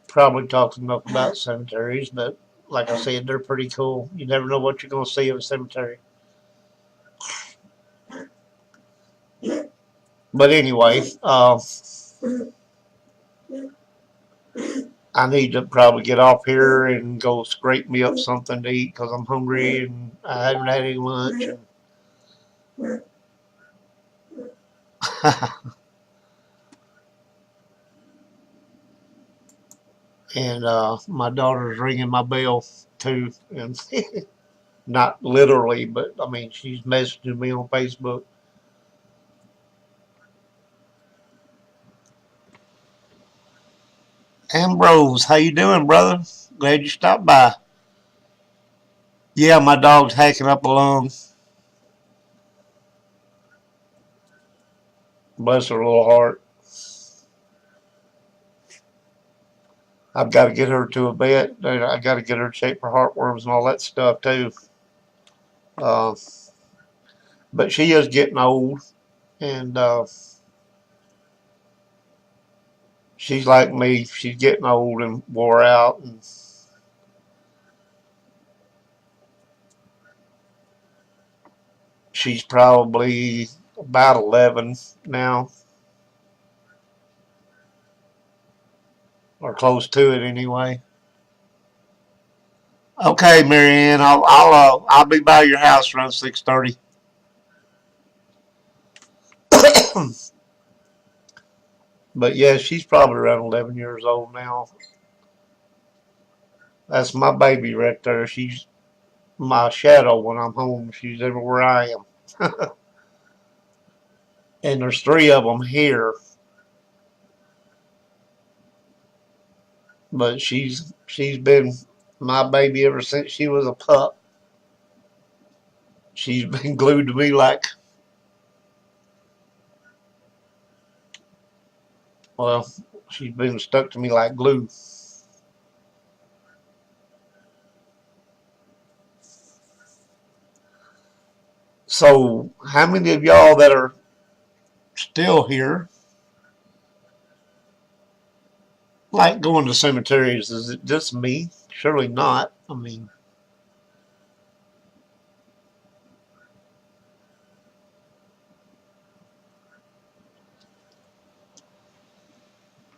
probably talked enough about cemeteries, but like I said, they're pretty cool. You never know what you're going to see in a cemetery. But anyway, I need to probably get off here and go scrape me up something to eat because I'm hungry and I haven't had any lunch. And my daughter's ringing my bell too, and not literally, but I mean she's messaging me on Facebook. Ambrose, how you doing, brother? Glad you stopped by. Yeah, my dog's hacking up a lung. Bless her little heart. I've got to get her to a vet. I got to get her checked for heartworms and all that stuff too. Uh, but she is getting old, and she's like me. She's getting old and wore out, and she's probably about 11 now, or close to it anyway. Okay, Marianne, I'll be by your house around 6:30. But yeah, she's probably around 11 years old now. That's my baby right there. She's my shadow when I'm home. She's everywhere I am. And there's three of them here. but she's been my baby ever since she was a pup. She's been glued to me like, well, she's been stuck to me like glue. So, how many of y'all that are still here like going to cemeteries? Is it just me? Surely not. I mean,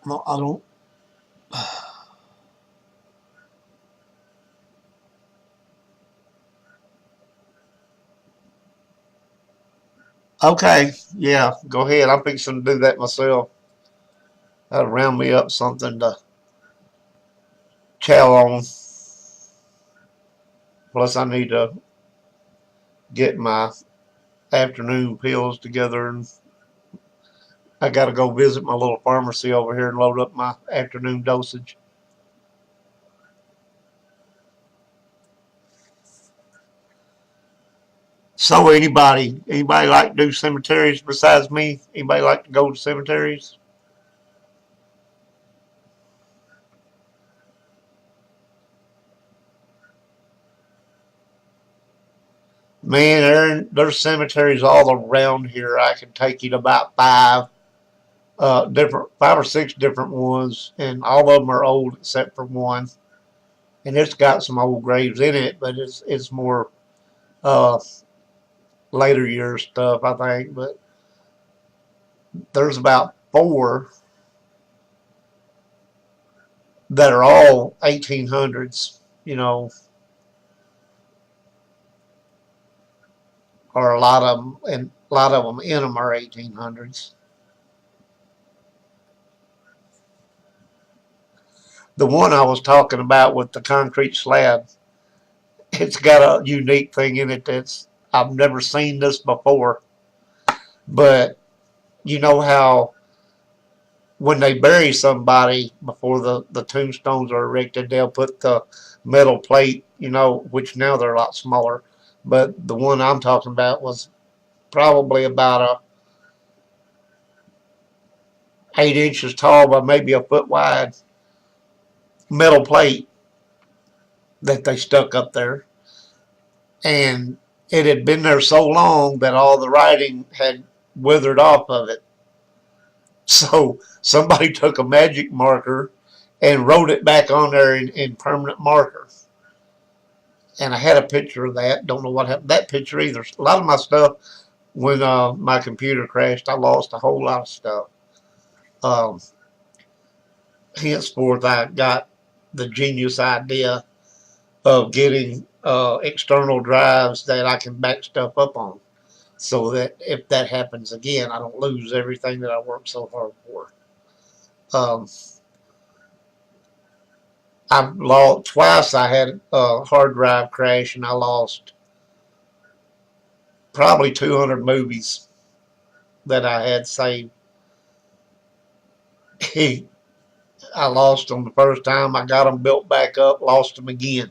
no, I don't. Okay, yeah, go ahead. I'm fixing to do that myself. That'll round me up something to chow on. Plus, I need to get my afternoon pills together, and I got to go visit my little pharmacy over here and load up my afternoon dosage. So, anybody like to do cemeteries besides me? Anybody like to go to cemeteries? Man, there's cemeteries all around here. I can take you to about five or six different ones, and all of them are old except for one. And it's got some old graves in it, but it's more uh, later year stuff, I think. But there's about four that are all 1800s, or a lot of them, and a lot of them in them are 1800s. The one I was talking about with the concrete slab, it's got a unique thing in it that's I've never seen this before. But you know how when they bury somebody before the tombstones are erected, they'll put the metal plate, which now they're a lot smaller. But the one I'm talking about was probably about 8 inches tall by maybe a foot wide metal plate that they stuck up there. And it had been there so long that all the writing had withered off of it. So somebody took a magic marker and wrote it back on there in permanent marker. And I had a picture of that. Don't know what happened to that picture either. A lot of my stuff, when my computer crashed, I lost a whole lot of stuff. Um, Henceforth, I got the genius idea of getting external drives that I can back stuff up on, so that if that happens again, I don't lose everything that I worked so hard for. Um, I've lost twice. I had a hard drive crash, and I lost probably 200 movies that I had saved. I lost them the first time. I got them built back up, lost them again.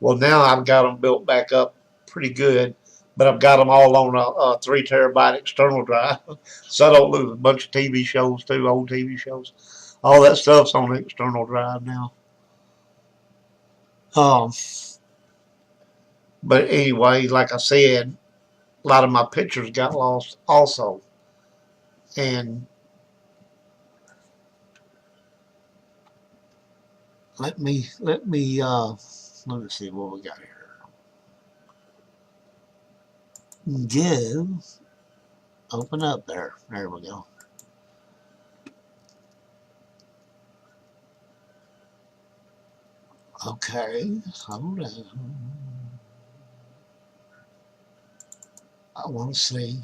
Well, now I've got them built back up pretty good, but I've got them all on a 3 terabyte external drive, so I don't lose a bunch of TV shows too, old TV shows. All that stuff's on the external drive now. Um, but anyway, like I said, a lot of my pictures got lost also, and let me see what we got here. Give, open up there. There we go. Okay, hold on. I want to see.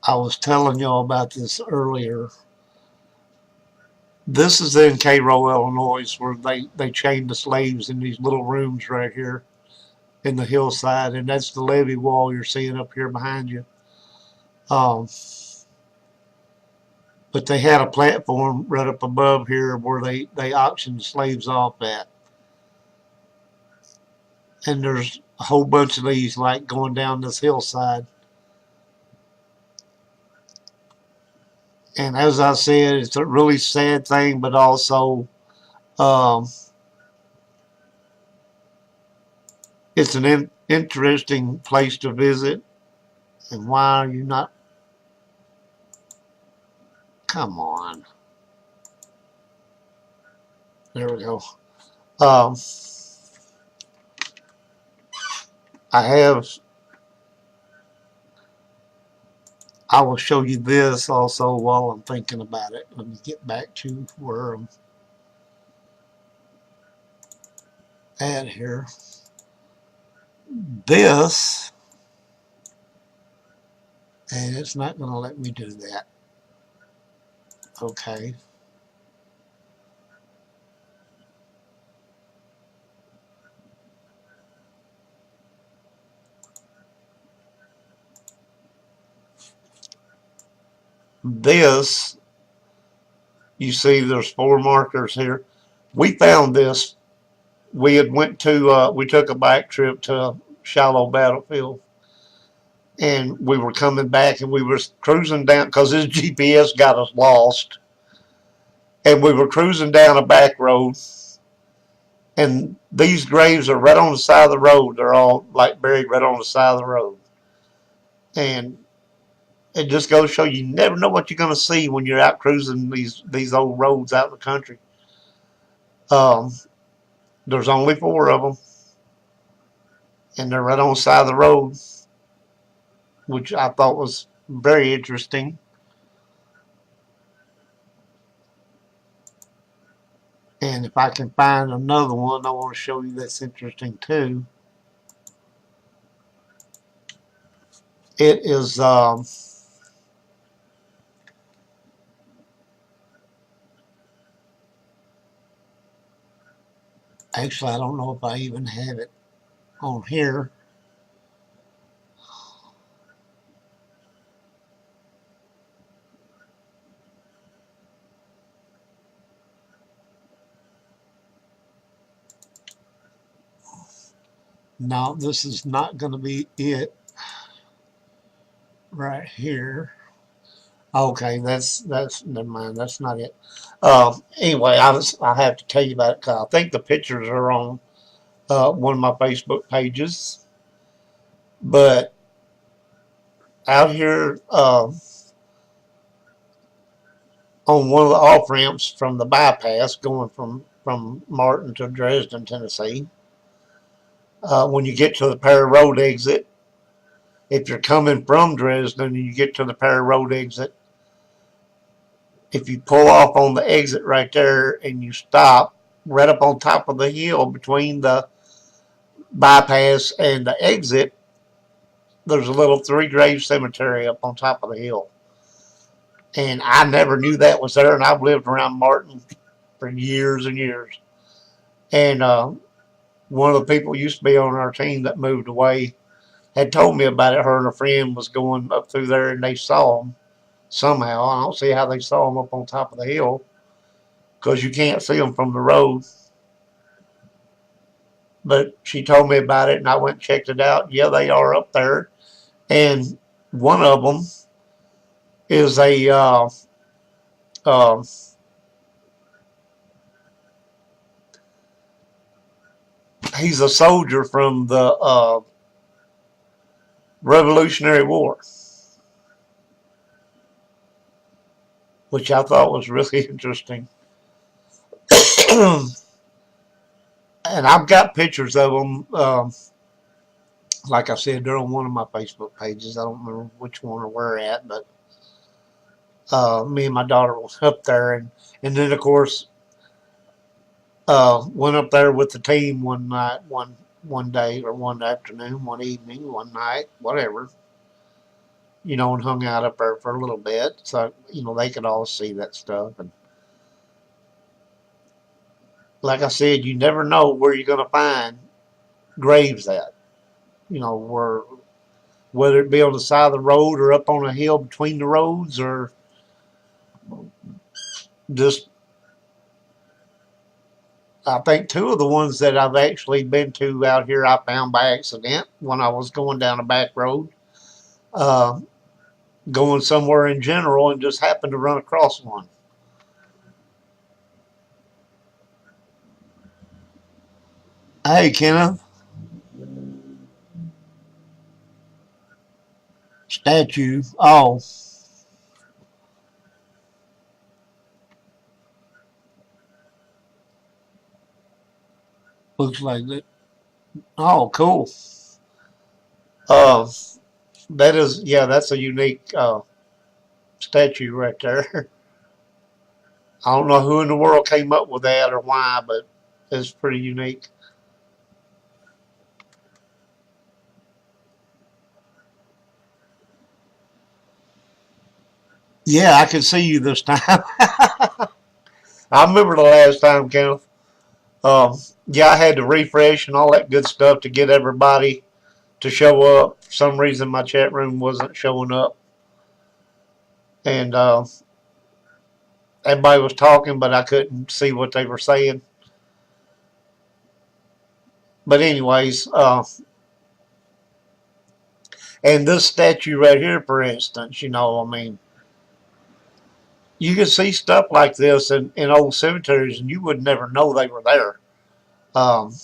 I was telling y'all about this earlier. This is in Cairo, Illinois, where they chained the slaves in these little rooms right here in the hillside, and that's the levee wall you're seeing up here behind you. Um, but they had a platform right up above here where they auctioned slaves off at. And there's a whole bunch of these like going down this hillside. And as I said, it's a really sad thing, but also um, it's an interesting place to visit. And why are you not? Come on. There we go. Um, I have. I will show you this also while I'm thinking about it. Let me get back to where I'm at here. This, and it's not going to let me do that. Okay. This, you see there's 4 markers here. We found this. We had went to, we took a bike trip to Shallow Battlefield. And we were coming back and we were cruising down because his GPS got us lost. And we were cruising down a back road. And these graves are right on the side of the road. They're all like buried right on the side of the road. And it just goes to show you never know what you're going to see when you're out cruising these old roads out in the country. Um, there's only 4 of them, and they're right on the side of the road, which I thought was very interesting. And if I can find another one, I want to show you that's interesting too. It is actually, I don't know if I even have it on here. No, this is not going to be it right here. Okay, that's never mind. That's not it. Anyway, I have to tell you about it because I think the pictures are on one of my Facebook pages. But out here on one of the off ramps from the bypass going from Martin to Dresden, Tennessee, when you get to the Perry Road exit, if you're coming from Dresden and you get to the Perry Road exit, if you pull off on the exit right there and you stop right up on top of the hill between the bypass and the exit, there's a little 3-grave cemetery up on top of the hill. And I never knew that was there, and I've lived around Martin for years and years. And one of the people who used to be on our team that moved away had told me about it. Her and a friend was going up through there, and they saw him somehow. I don't see how they saw him up on top of the hill because you can't see them from the road. But she told me about it, and I went and checked it out. Yeah, they are up there. And one of them is a uh, he's a soldier from the Revolutionary War, which I thought was really interesting. And I've got pictures of them. Like I said, they're on one of my Facebook pages. I don't remember which one or where at, but me and my daughter was up there, and then of course went up there with the team one night, one day or one afternoon, one evening, one night, whatever, and hung out up there for a little bit, so they could all see that stuff. And like I said, you never know where you're going to find graves at. You know, whether it be on the side of the road or up on a hill between the roads or just, I think two of the ones that I've actually been to out here I found by accident when I was going down a back road, uh, going somewhere in general and just happened to run across one. Hey, Kenneth, statue. Oh, looks like that. Oh, cool. Uh, that is, yeah, that's a unique statue right there. I don't know who in the world came up with that or why, but it's pretty unique. Yeah, I can see you this time. I remember the last time, Kenneth. Um, yeah, I had to refresh and all that good stuff to get everybody to show up. For some reason, my chat room wasn't showing up, and everybody was talking, but I couldn't see what they were saying. But anyways, and this statue right here, for instance, I mean, you can see stuff like this in old cemeteries, and you would never know they were there. Um,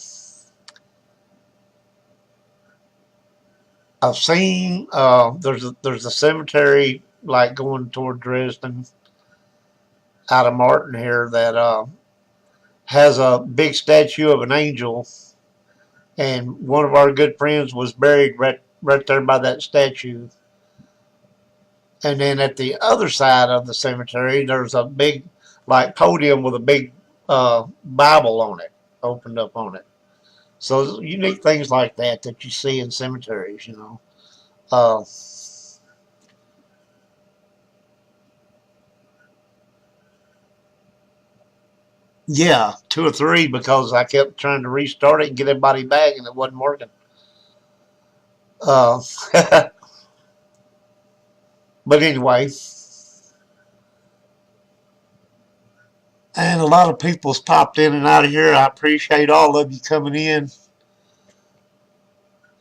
I've seen there's a cemetery like going toward Dresden out of Martin here that has a big statue of an angel, and one of our good friends was buried right there by that statue. And then at the other side of the cemetery, there's a big like podium with a big Bible on it, opened up on it. So unique things like that that you see in cemeteries. Uh, yeah, two or three because I kept trying to restart it and get everybody back, and it wasn't working. Uh, but anyway, and a lot of people's popped in and out of here. I appreciate all of you coming in,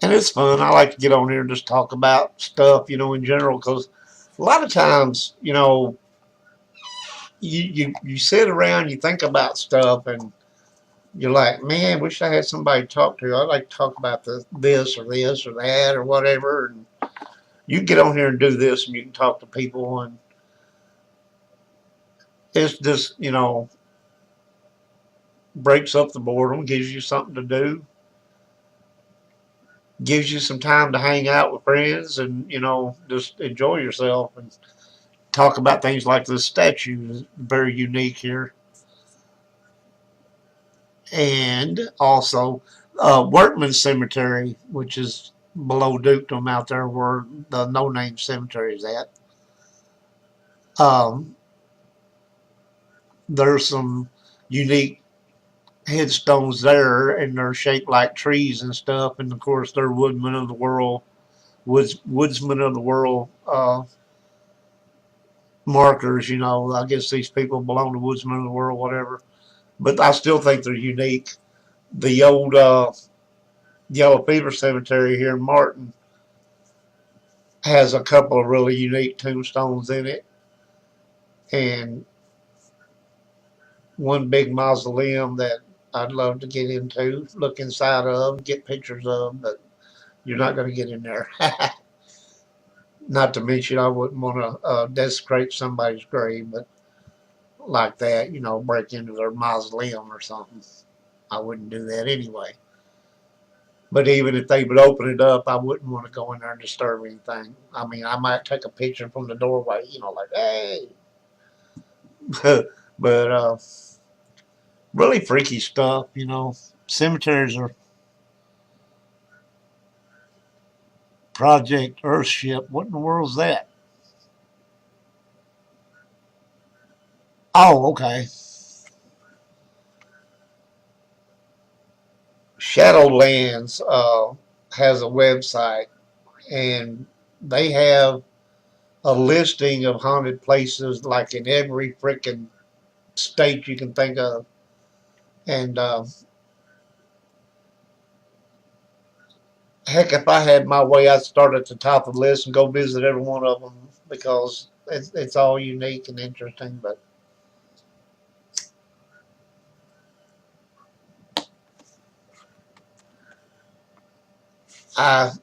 and it's fun. I like to get on here and just talk about stuff, in general, because a lot of times, you sit around, you think about stuff, and you're like, man, wish I had somebody to talk to. I'd like to talk about this or this or that or whatever. And you get on here and do this, and you can talk to people, and it's just, breaks up the boredom, gives you something to do, gives you some time to hang out with friends, and just enjoy yourself and talk about things like this statue is very unique here, and also Workman Cemetery, which is below Dukedom out there where the No Name Cemetery is at. Um, there's some unique headstones there, and they're shaped like trees and stuff. And of course, they're woodmen of the world, woodsmen of the world markers. I guess these people belong to woodsmen of the world, whatever. But I still think they're unique. The old Yellow Fever Cemetery here in Martin has a couple of really unique tombstones in it, and one big mausoleum that I'd love to get into, look inside of, get pictures of, but you're not going to get in there. Not to mention, I wouldn't want to desecrate somebody's grave, but like that, break into their mausoleum or something. I wouldn't do that anyway. But even if they would open it up, I wouldn't want to go in there and disturb anything. I mean, I might take a picture from the doorway, like, hey. But really freaky stuff. Cemeteries are Project Earthship. What in the world is that? Oh, okay. Shadowlands has a website, and they have a listing of haunted places like in every freaking state you can think of. And heck, if I had my way, I'd start at the top of the list and go visit every one of them because it's all unique and interesting. But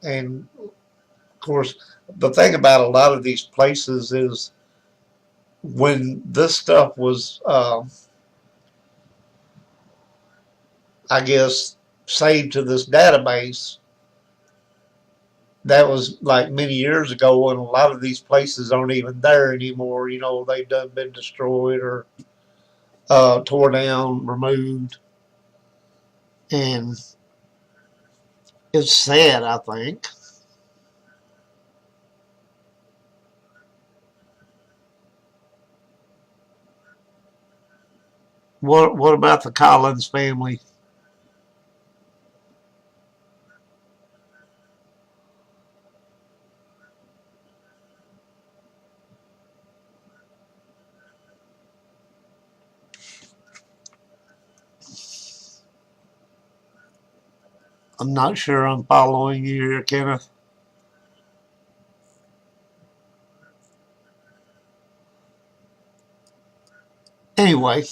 and of course, the thing about a lot of these places is when this stuff was, I guess, saved to this database, that was like many years ago, and a lot of these places aren't even there anymore. You know, they've done been destroyed or tore down, removed, and it's sad. I think. What about the Collins family? I'm not sure I'm following you here, Kenneth. Anyway,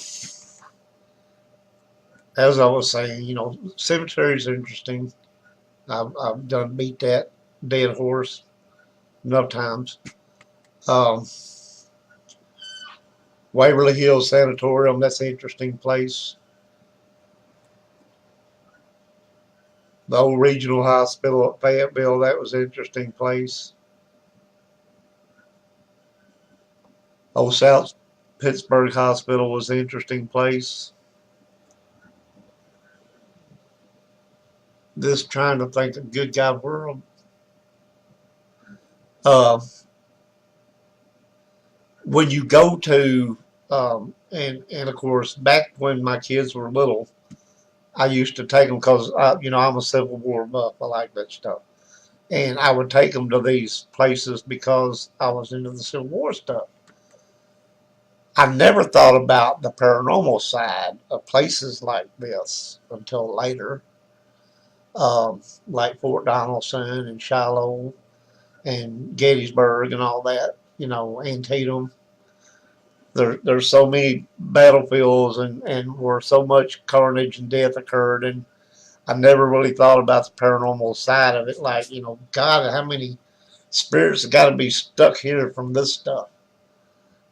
as I was saying, you know, cemeteries are interesting. I've done beat that dead horse enough times. Um, Waverly Hills Sanatorium, that's an interesting place. The old regional hospital at Fayetteville, that was an interesting place. Old South Pittsburgh Hospital was an interesting place. Just trying to think of good God world. Uh, when you go to, and of course, back when my kids were little, I used to take them because, you know, I'm a Civil War buff. I like that stuff. And I would take them to these places because I was into the Civil War stuff. I never thought about the paranormal side of places like this until later, like Fort Donelson and Shiloh and Gettysburg and all that, you know, Antietam. There's so many battlefields and where so much carnage and death occurred, and I never really thought about the paranormal side of it. Like, you know, God, how many spirits have got to be stuck here from this stuff,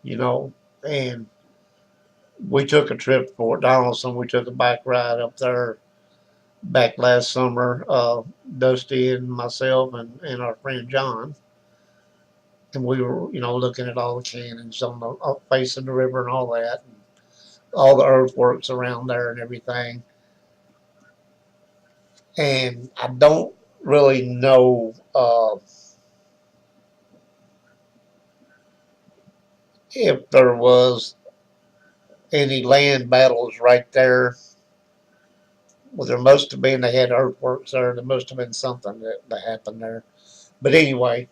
you know? And we took a trip to Fort Donelson. We took a bike ride up there back last summer, Dusty and myself and our friend John. And we were, you know, looking at all the cannons on the facing the river and all that, and all the earthworks around there and everything. And I don't really know if there was any land battles right there. Well, there must have been. They had earthworks there. There must have been something that happened there. But anyway,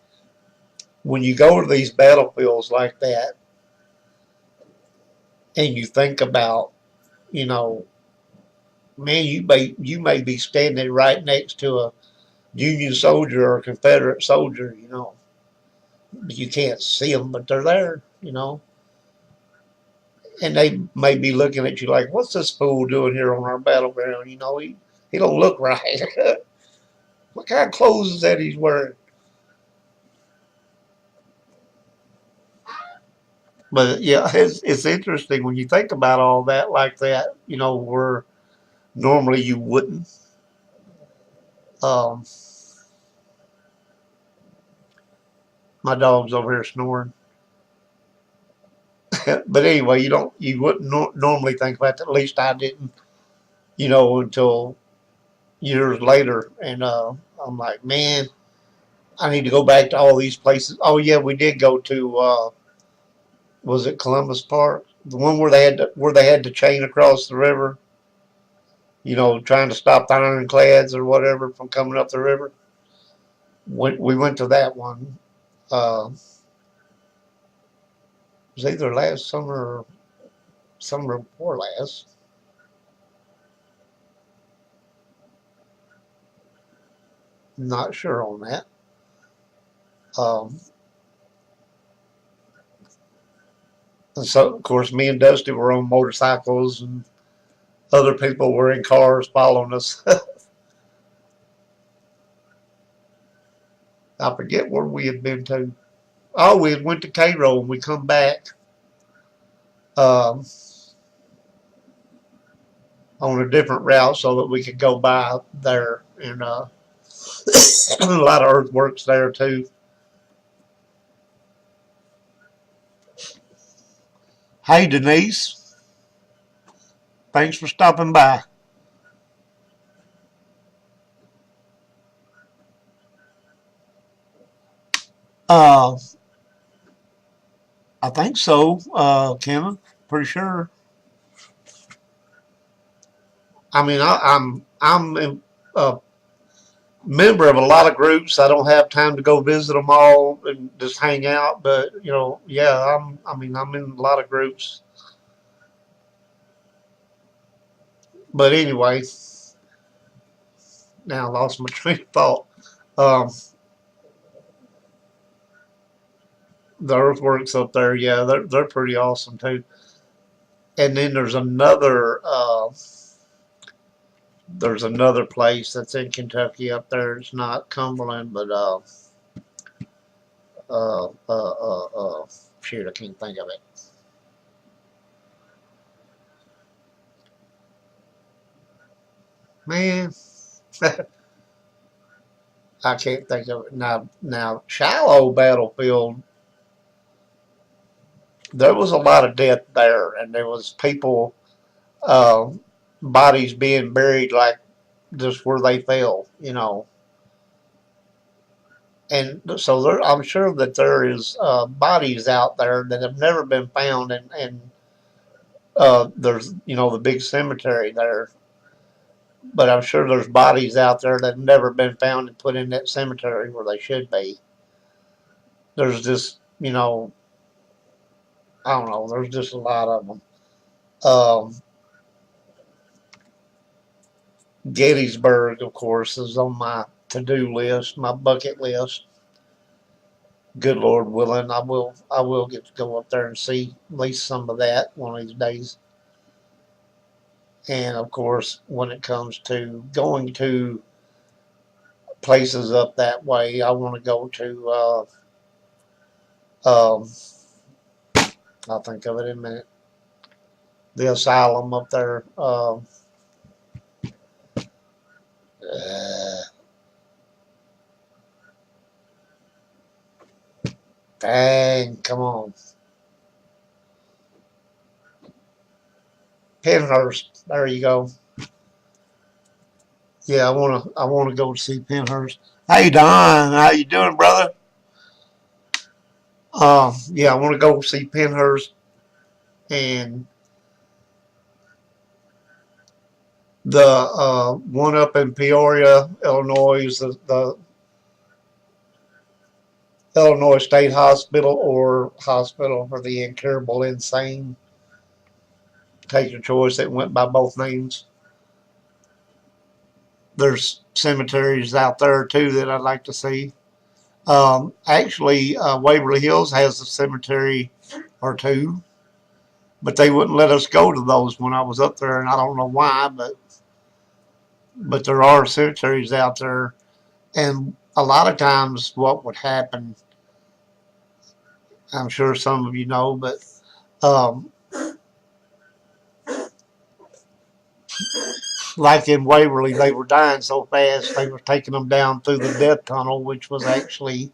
when you go to these battlefields like that, and you think about, you know, man, you may be standing right next to a Union soldier or a Confederate soldier, you know. You can't see them, but they're there, you know. And they may be looking at you like, "What's this fool doing here on our battleground?" You know, he don't look right. What kind of clothes is that he's wearing? But yeah, it's interesting when you think about all that like that. You know, where normally you wouldn't. Um, my dog's over here snoring. But anyway, you wouldn't normally think about that. At least I didn't. You know, until years later, and I'm like, man, I need to go back to all these places. Oh yeah, we did go to was it Columbus Park, the one where they had to chain across the river. trying to stop the ironclads or whatever from coming up the river. We went to that one. It was either last summer or summer before last. Not sure on that. Um, and so, of course, me and Dusty were on motorcycles, and other people were in cars following us. I forget where we had been to. Oh, we had went to Cairo and we come back um, on a different route so that we could go by there. And a lot of earthworks there too. Hey, Denise. Thanks for stopping by. Uh, I think so, Kevin. Pretty sure. I mean, I'm a member of a lot of groups. I don't have time to go visit them all and just hang out, but yeah, I'm in a lot of groups. But anyway, now I lost my train of thought. Um, the earthworks up there, yeah, they're pretty awesome too. And then there's another place that's in Kentucky up there. It's not Cumberland, but uh, uh, uh, uh, shoot, I can't think of it. Man, I can't think of it now. Shiloh battlefield, there was a lot of death there, and there was people, uh, bodies being buried like just where they fell. And so I'm sure that there is bodies out there that have never been found, and there's the big cemetery there, but I'm sure there's bodies out there that have never been found and put in that cemetery where they should be. There's just I don't know. There's just a lot of them. Um, Gettysburg, of course, is on my to-do list, my bucket list. Good Lord willing, I will get to go up there and see at least some of that one of these days. And of course, when it comes to going to places up that way, I want to go to. I'll think of it in a minute. The asylum up there. Uh, Dang, come on, Penhurst. There you go. Yeah, I wanna go see Penhurst. Hey Don, how you doing, brother? Yeah, I want to go see Penhurst and the one up in Peoria, Illinois, is the Illinois State Hospital or Hospital for the Incurable Insane. Take your choice. It went by both names. There's cemeteries out there too that I'd like to see. Actually, Waverly Hills has a cemetery or two, but they wouldn't let us go to those when I was up there, and I don't know why, but there are cemeteries out there, and a lot of times what would happen, I'm sure some of you know, but um, like in Waverly, they were dying so fast they were taking them down through the death tunnel, which was actually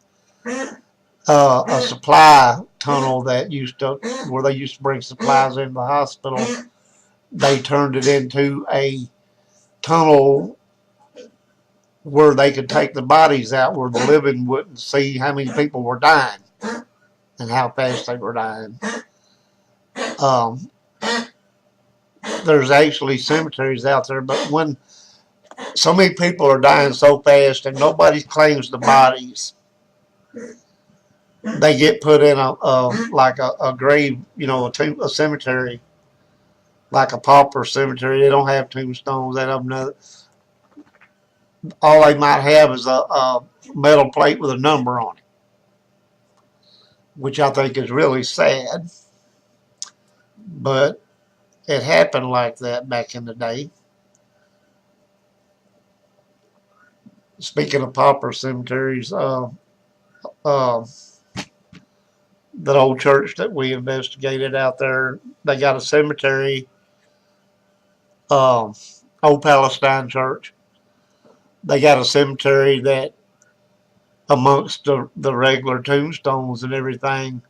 a supply tunnel that used to where they used to bring supplies into the hospital. They turned it into a tunnel where they could take the bodies out, where the living wouldn't see how many people were dying and how fast they were dying. Um, there's actually cemeteries out there, but when so many people are dying so fast and nobody claims the bodies, they get put in a grave, a cemetery, like a pauper cemetery. They don't have tombstones. They don't know. All they might have is a metal plate with a number on it, which I think is really sad. But it happened like that back in the day. Speaking of pauper cemeteries, uh, that old church that we investigated out there, they got a cemetery, um, Old Palestine Church. They got a cemetery that, amongst the regular tombstones and everything,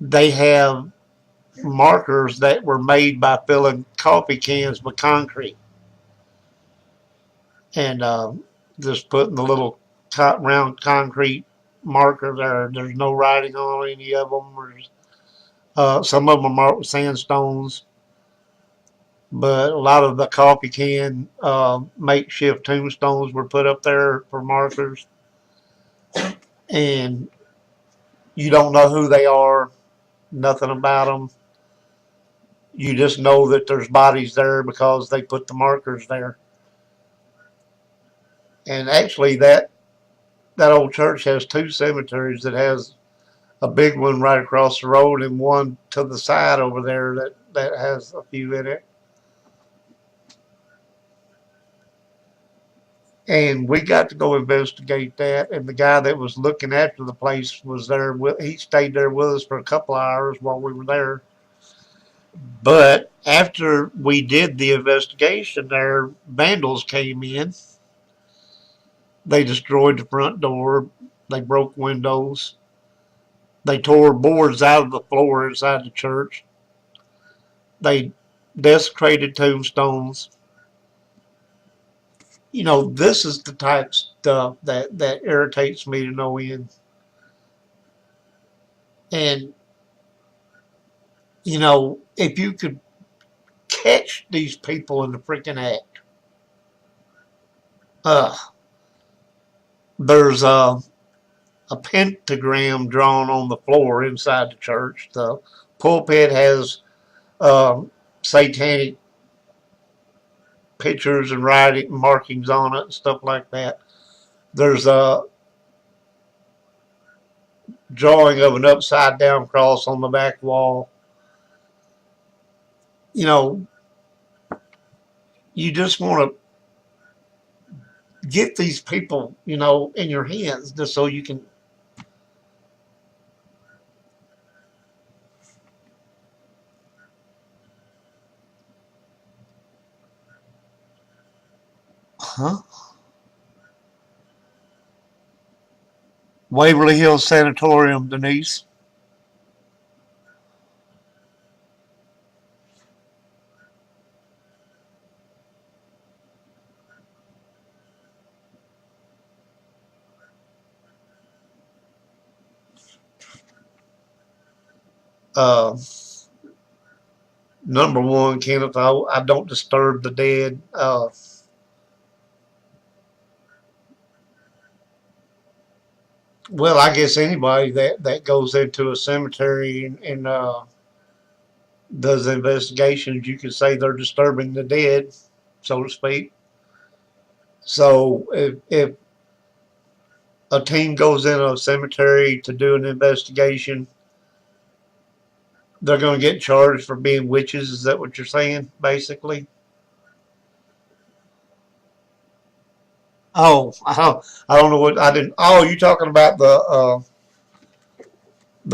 they have markers that were made by filling coffee cans with concrete and just putting the little round concrete marker there. There's no writing on any of them. Some of them are marked with sandstones, but a lot of the coffee can makeshift tombstones were put up there for markers, and you don't know who they are, nothing about them. You just know that there's bodies there because they put the markers there. And actually, that old church has two cemeteries. It has a big one right across the road and one to the side over there that has a few in it. And we got to go investigate that. And the guy that was looking after the place was there. He stayed there with us for a couple of hours while we were there. But after we did the investigation there, vandals came in. They destroyed the front door. They broke windows. They tore boards out of the floor inside the church. They desecrated tombstones. This is the type of stuff that irritates me to no end. And, if you could catch these people in the freaking act, uh, there's a pentagram drawn on the floor inside the church. The pulpit has satanic pictures and writing markings on it and stuff like that. There's a drawing of an upside down cross on the back wall. You just want to get these people, in your hands just so you can. Huh? Waverly Hills Sanatorium, Denise. Uh, Number one, Kenneth, I don't disturb the dead. Well, I guess anybody that goes into a cemetery and does investigations, you could say they're disturbing the dead, so to speak. So if a team goes in a cemetery to do an investigation, they're going to get charged for being witches. Is that what you're saying, basically? Oh, I don't know what I didn't. Oh, you talking about the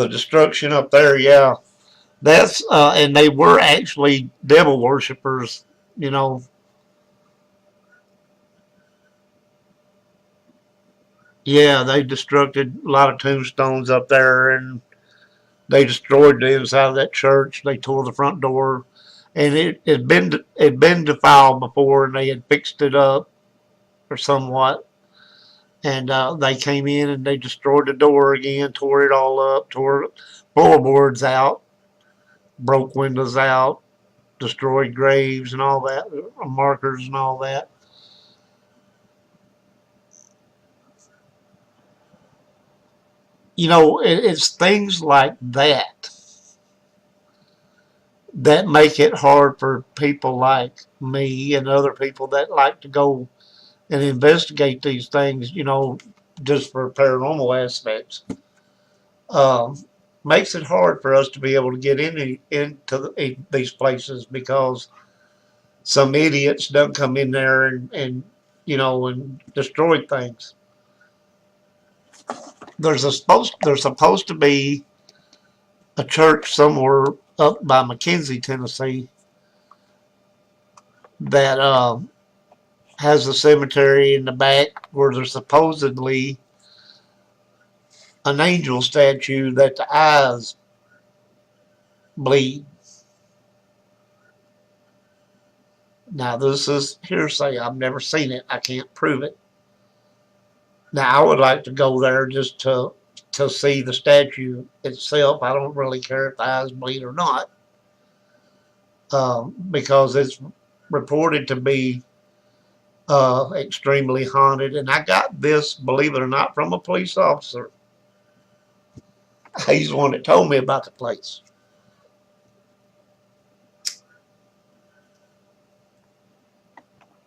destruction up there? Yeah, that's and they were actually devil worshippers. You know, yeah, they destructed a lot of tombstones up there, and they destroyed the inside of that church. They tore the front door, and it had been defiled before, and they had fixed it up or somewhat. And they came in and they destroyed the door again, tore it all up, tore floorboards out, broke windows out. destroyed graves and all that, markers and all that. It's things like that make it hard for people like me and other people that like to go and investigate these things, just for paranormal aspects. Um, Makes it hard for us to be able to get into these places because some idiots don't come in there and destroy things. There's supposed to be a church somewhere up by McKenzie, Tennessee, that has a cemetery in the back where there's supposedly an angel statue that the eyes bleed. Now, this is hearsay. I've never seen it. I can't prove it. Now, I would like to go there just to see the statue itself. I don't really care if the eyes bleed or not, because it's reported to be extremely haunted. And I got this, believe it or not, from a police officer. He's the one that told me about the place.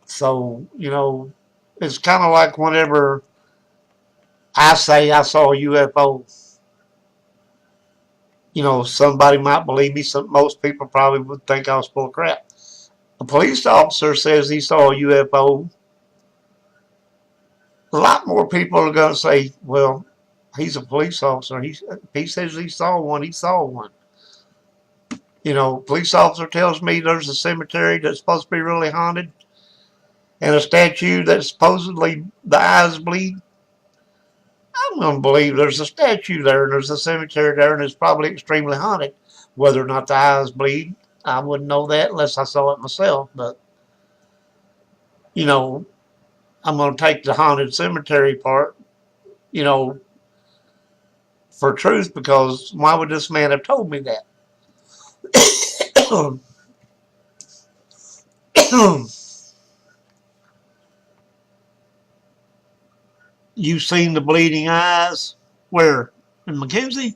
So, it's kind of like whenever I say I saw a UFO, somebody might believe me. Most people probably would think I was full of crap. A police officer says he saw a UFO. A lot more people are going to say, well, he's a police officer. He says he saw one. He saw one. Police officer tells me there's a cemetery that's supposed to be really haunted and a statue that supposedly the eyes bleed. I'm going to believe there's a statue there and there's a cemetery there and it's probably extremely haunted. Whether or not the eyes bleed, I wouldn't know that unless I saw it myself. But, I'm going to take the haunted cemetery part, you know, for truth, because why would this man have told me that? You seen the bleeding eyes? Where? In McKenzie?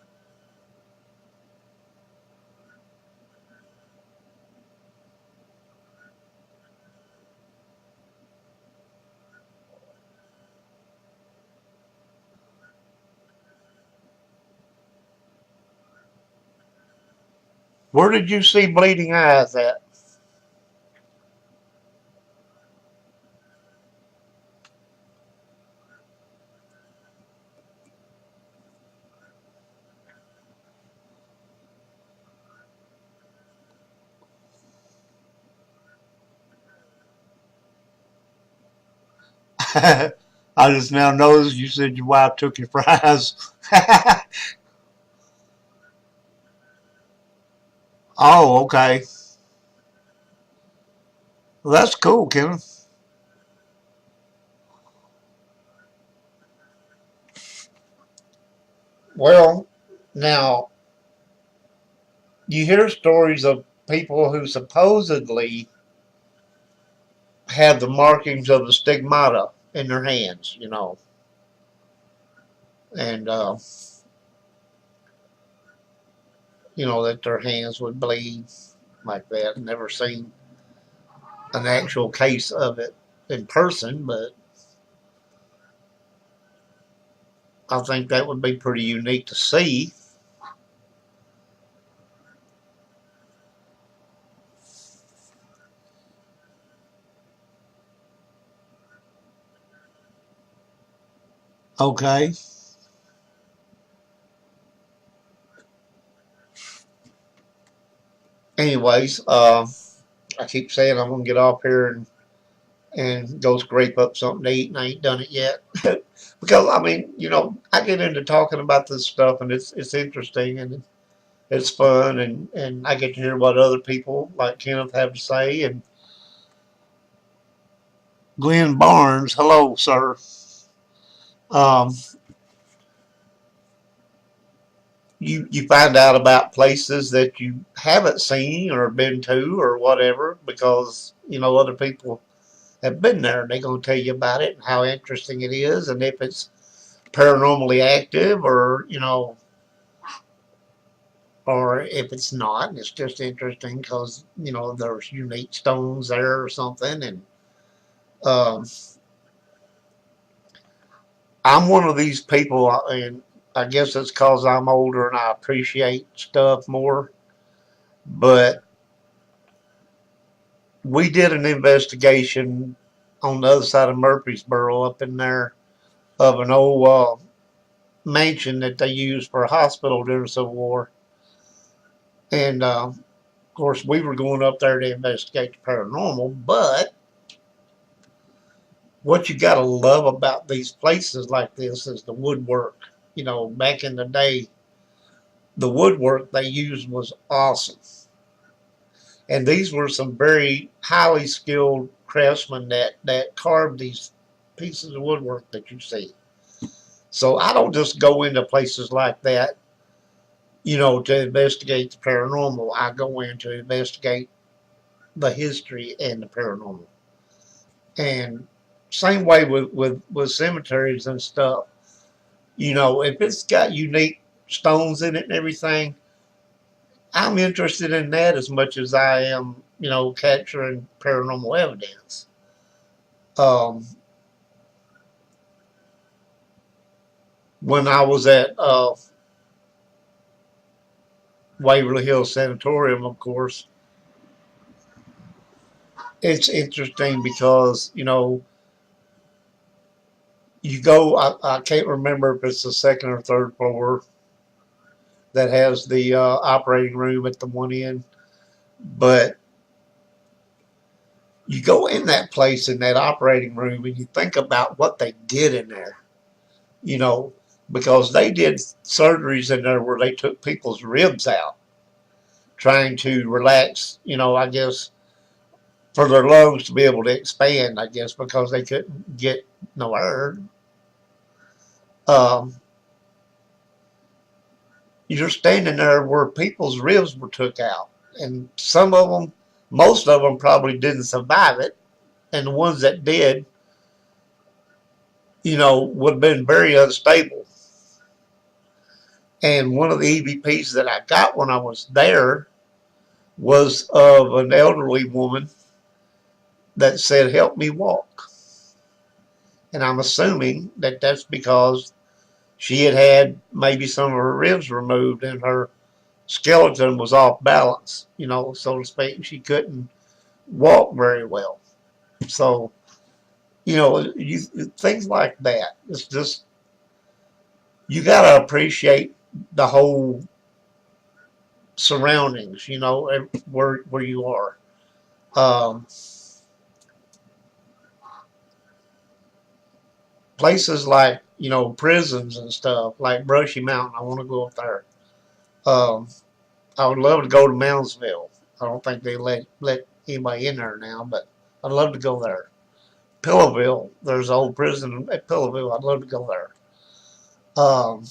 Where did you see bleeding eyes at? I just now noticed you said your wife took your fries. Oh, okay. Well, that's cool, Kevin. Well, now, you hear stories of people who supposedly have the markings of the stigmata in their hands, and, that their hands would bleed like that. Never seen an actual case of it in person, but I think that would be pretty unique to see. Okay. Anyways, I keep saying I'm gonna get off here and go scrape up something to eat, and I ain't done it yet. Because I mean, I get into talking about this stuff, and it's interesting and it's fun, and I get to hear what other people like Kenneth have to say. And Glenn Barnes, hello, sir. Um, you find out about places that you haven't seen or been to or whatever because other people have been there and they're going to tell you about it and how interesting it is and if it's paranormally active or if it's not and it's just interesting because there's unique stones there or something and um, I'm one of these people and I guess it's because I'm older and I appreciate stuff more but we did an investigation on the other side of Murfreesboro up in there of an old mansion that they used for a hospital during the Civil War. And of course, we were going up there to investigate the paranormal. But what you got to love about these places like this is the woodwork. Back in the day, the woodwork they used was awesome. And these were some very highly skilled craftsmen that carved these pieces of woodwork that you see. So I don't just go into places like that, to investigate the paranormal. I go in to investigate the history and the paranormal. And same way with cemeteries and stuff. If it's got unique stones in it and everything, I'm interested in that as much as I am, capturing paranormal evidence. Um, when I was at Waverly Hills Sanatorium, of course, it's interesting because you go. I can't remember if it's the second or third floor that has the operating room at the one end, but you go in that place in that operating room and you think about what they did in there. You know, because they did surgeries in there where they took people's ribs out, trying to relax. I guess for their lungs to be able to expand. I guess because they couldn't get no air. Um, you're standing there where people's ribs were took out, and some of them, most of them, probably didn't survive it, and the ones that did, would have been very unstable. And one of the EVPs that I got when I was there was of an elderly woman that said, "Help me walk." And I'm assuming that that's because she had maybe some of her ribs removed and her skeleton was off balance, so to speak. She couldn't walk very well. So, things like that. It's just, you got to appreciate the whole surroundings, where you are. Um, Places like, prisons and stuff, like Brushy Mountain, I want to go up there. Um, I would love to go to Moundsville. I don't think they let anybody in there now, but I'd love to go there. Pillowville, there's an old prison at Pillowville. I'd love to go there. Um,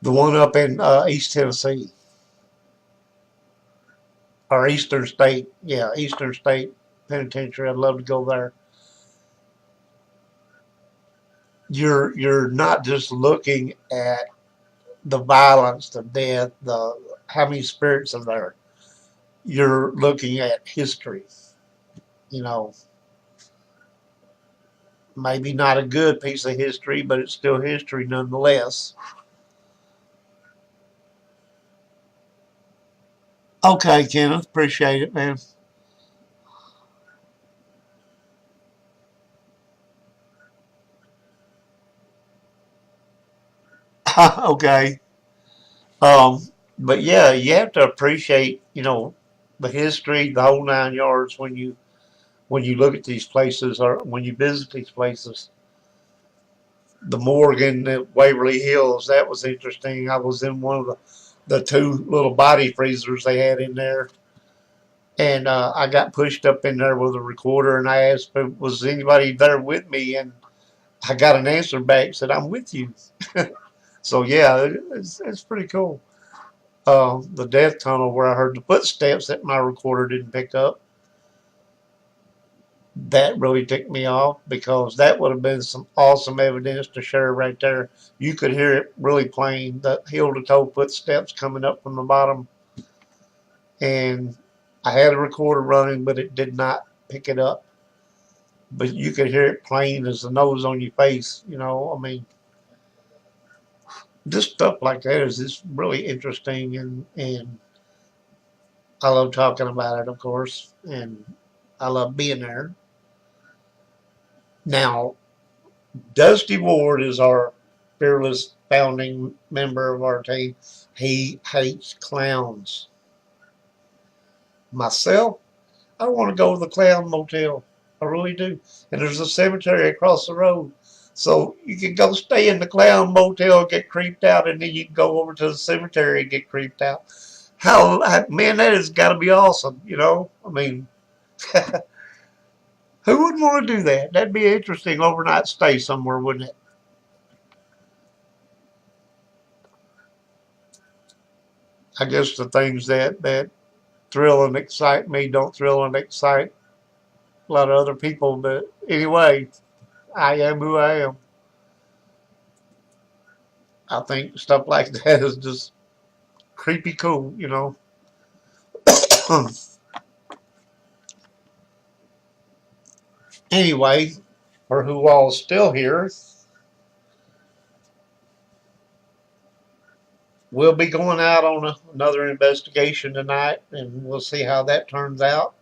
the one up in East Tennessee or Eastern State, yeah, Eastern State Penitentiary. I'd love to go there. You're not just looking at the violence, the death, the how many spirits are there. You're looking at history. You know, maybe not a good piece of history, but it's still history nonetheless. Okay, Kenneth, appreciate it, man. Okay. Um, but yeah, you have to appreciate, the history, the whole 9 yards when you look at these places or when you visit these places. The morgue in the Waverly Hills, that was interesting. I was in one of the two little body freezers they had in there, and I got pushed up in there with a recorder, and I asked, "Was anybody there with me?" And I got an answer back said, "I'm with you." So yeah, it's pretty cool. The death tunnel where I heard the footsteps that my recorder didn't pick up, that really ticked me off because that would have been some awesome evidence to share right there. You could hear it really plain, the heel to toe footsteps coming up from the bottom. And I had a recorder running, but it did not pick it up. But you could hear it plain as the nose on your face. I mean, this stuff like that is just really interesting, and I love talking about it, of course, and I love being there. Now, Dusty Ward is our fearless founding member of our team. He hates clowns. Myself, I want to go to the clown motel. I really do. And there's a cemetery across the road. So you can go stay in the clown motel, get creeped out, and then you can go over to the cemetery and get creeped out. Man, that has got to be awesome. I mean, who wouldn't want to do that? That'd be an interesting overnight stay somewhere, wouldn't it? I guess the things that thrill and excite me don't thrill and excite a lot of other people. But anyway, I am who I am. I think stuff like that is just creepy cool. Anyway, for who all's still here, we'll be going out on another investigation tonight, and we'll see how that turns out.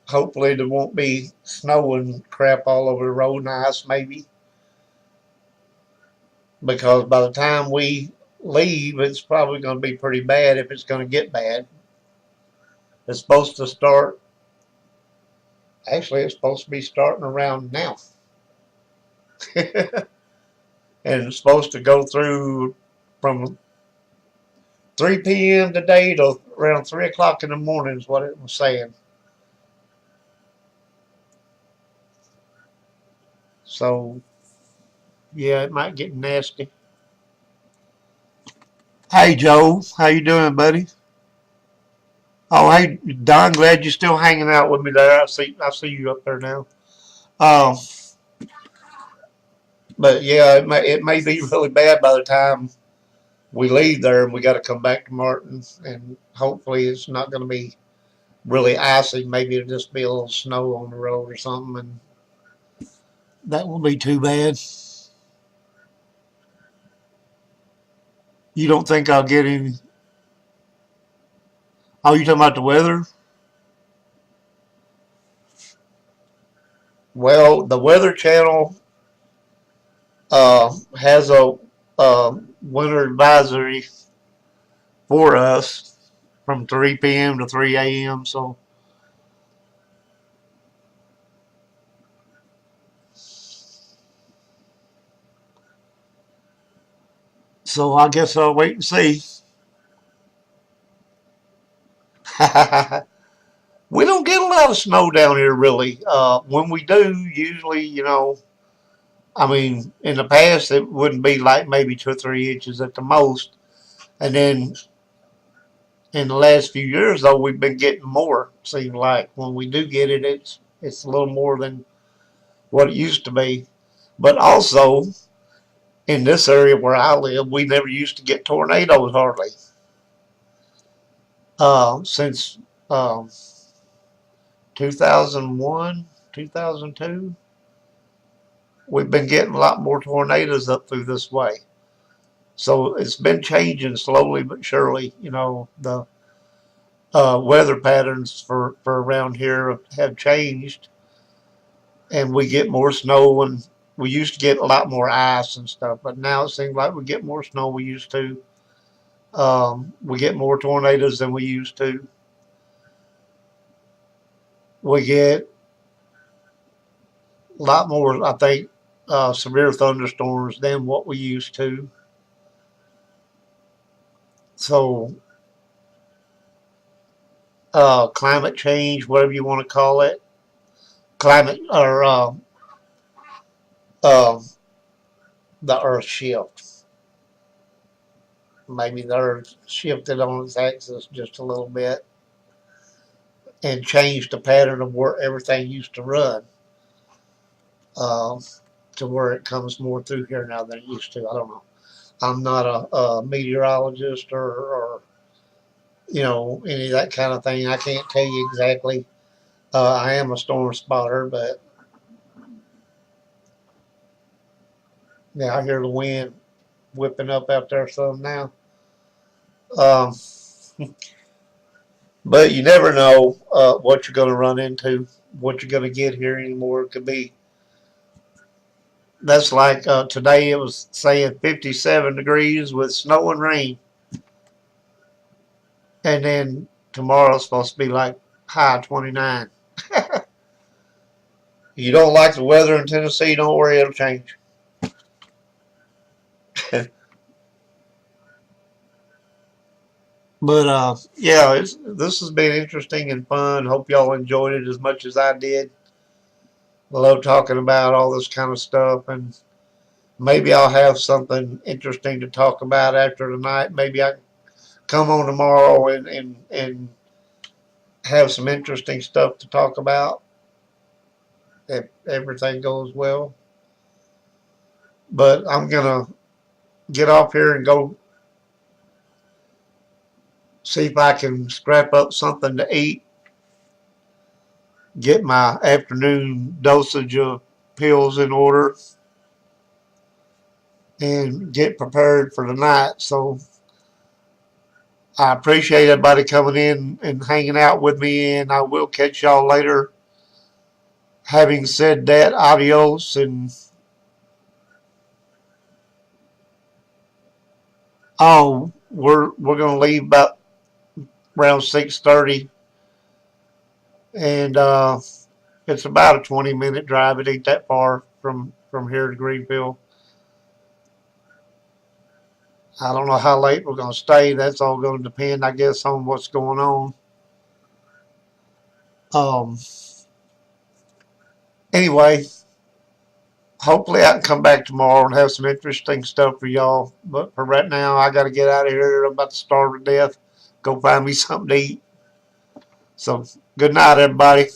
Hopefully, there won't be snow and crap all over the road and ice, maybe, because by the time we leave, it's probably going to be pretty bad if it's going to get bad. It's supposed to start, actually, it's supposed to be starting around now. And it's supposed to go through from 3 p.m. today to around 3 o'clock in the morning is what it was saying. So, yeah, it might get nasty. Hey, Joe. How you doing, buddy? Oh, hey, Don. Glad you're still hanging out with me there. I see you up there now. Um, but yeah, it may be really bad by the time we leave there and we got to come back to Martin. And hopefully, it's not going to be really icy. Maybe it'll just be a little snow on the road or something, and that won't be too bad. You don't think I'll get any? Oh, you talking about the weather? Well, the Weather Channel has a winter advisory for us from 3 p.m. to 3 a.m. So I guess I'll wait and see. We don't get a lot of snow down here, really. When we do, usually, I mean, in the past, it wouldn't be like maybe 2 or 3 inches at the most. And then in the last few years, though, we've been getting more. Seems like when we do get it, it's a little more than what it used to be. But also, in this area where I live, we never used to get tornadoes hardly. Since 2001, 2002, we've been getting a lot more tornadoes up through this way. So it's been changing slowly but surely. The weather patterns for around here have changed, and we get more snow, and we used to get a lot more ice and stuff, but now it seems like we get more snow we used to. We get more tornadoes than we used to. We get a lot more, I think, severe thunderstorms than what we used to. So, climate change, whatever you want to call it, climate or uh, the Earth shift. Maybe the Earth shifted on its axis just a little bit and changed the pattern of where everything used to run, um, to where it comes more through here now than it used to. I don't know. I'm not a meteorologist or any of that kind of thing. I can't tell you exactly. I am a storm spotter, but yeah, I hear the wind whipping up out there some now. Um, but you never know what you're going to run into, what you're going to get here anymore. It could be that's like today it was saying 57 degrees with snow and rain, and then tomorrow's supposed to be like high 29. You don't like the weather in Tennessee? Don't worry, it'll change. But yeah, this has been interesting and fun. Hope y'all enjoyed it as much as I did. I love talking about all this kind of stuff, and maybe I'll have something interesting to talk about after tonight. Maybe I can come on tomorrow and have some interesting stuff to talk about if everything goes well. But I'm gonna get off here and go see if I can scrap up something to eat, get my afternoon dosage of pills in order, and get prepared for the night. So I appreciate everybody coming in and hanging out with me, and I will catch y'all later. Having said that, adios, and we're gonna leave about around 6:30, and it's about a 20-minute drive. It ain't that far from here to Greenville. I don't know how late we're gonna stay. That's all gonna depend, I guess, on what's going on. Um. Anyway, hopefully I can come back tomorrow and have some interesting stuff for y'all. But for right now, I got to get out of here. I'm about to starve to death. Go find me something to eat. So good night, everybody.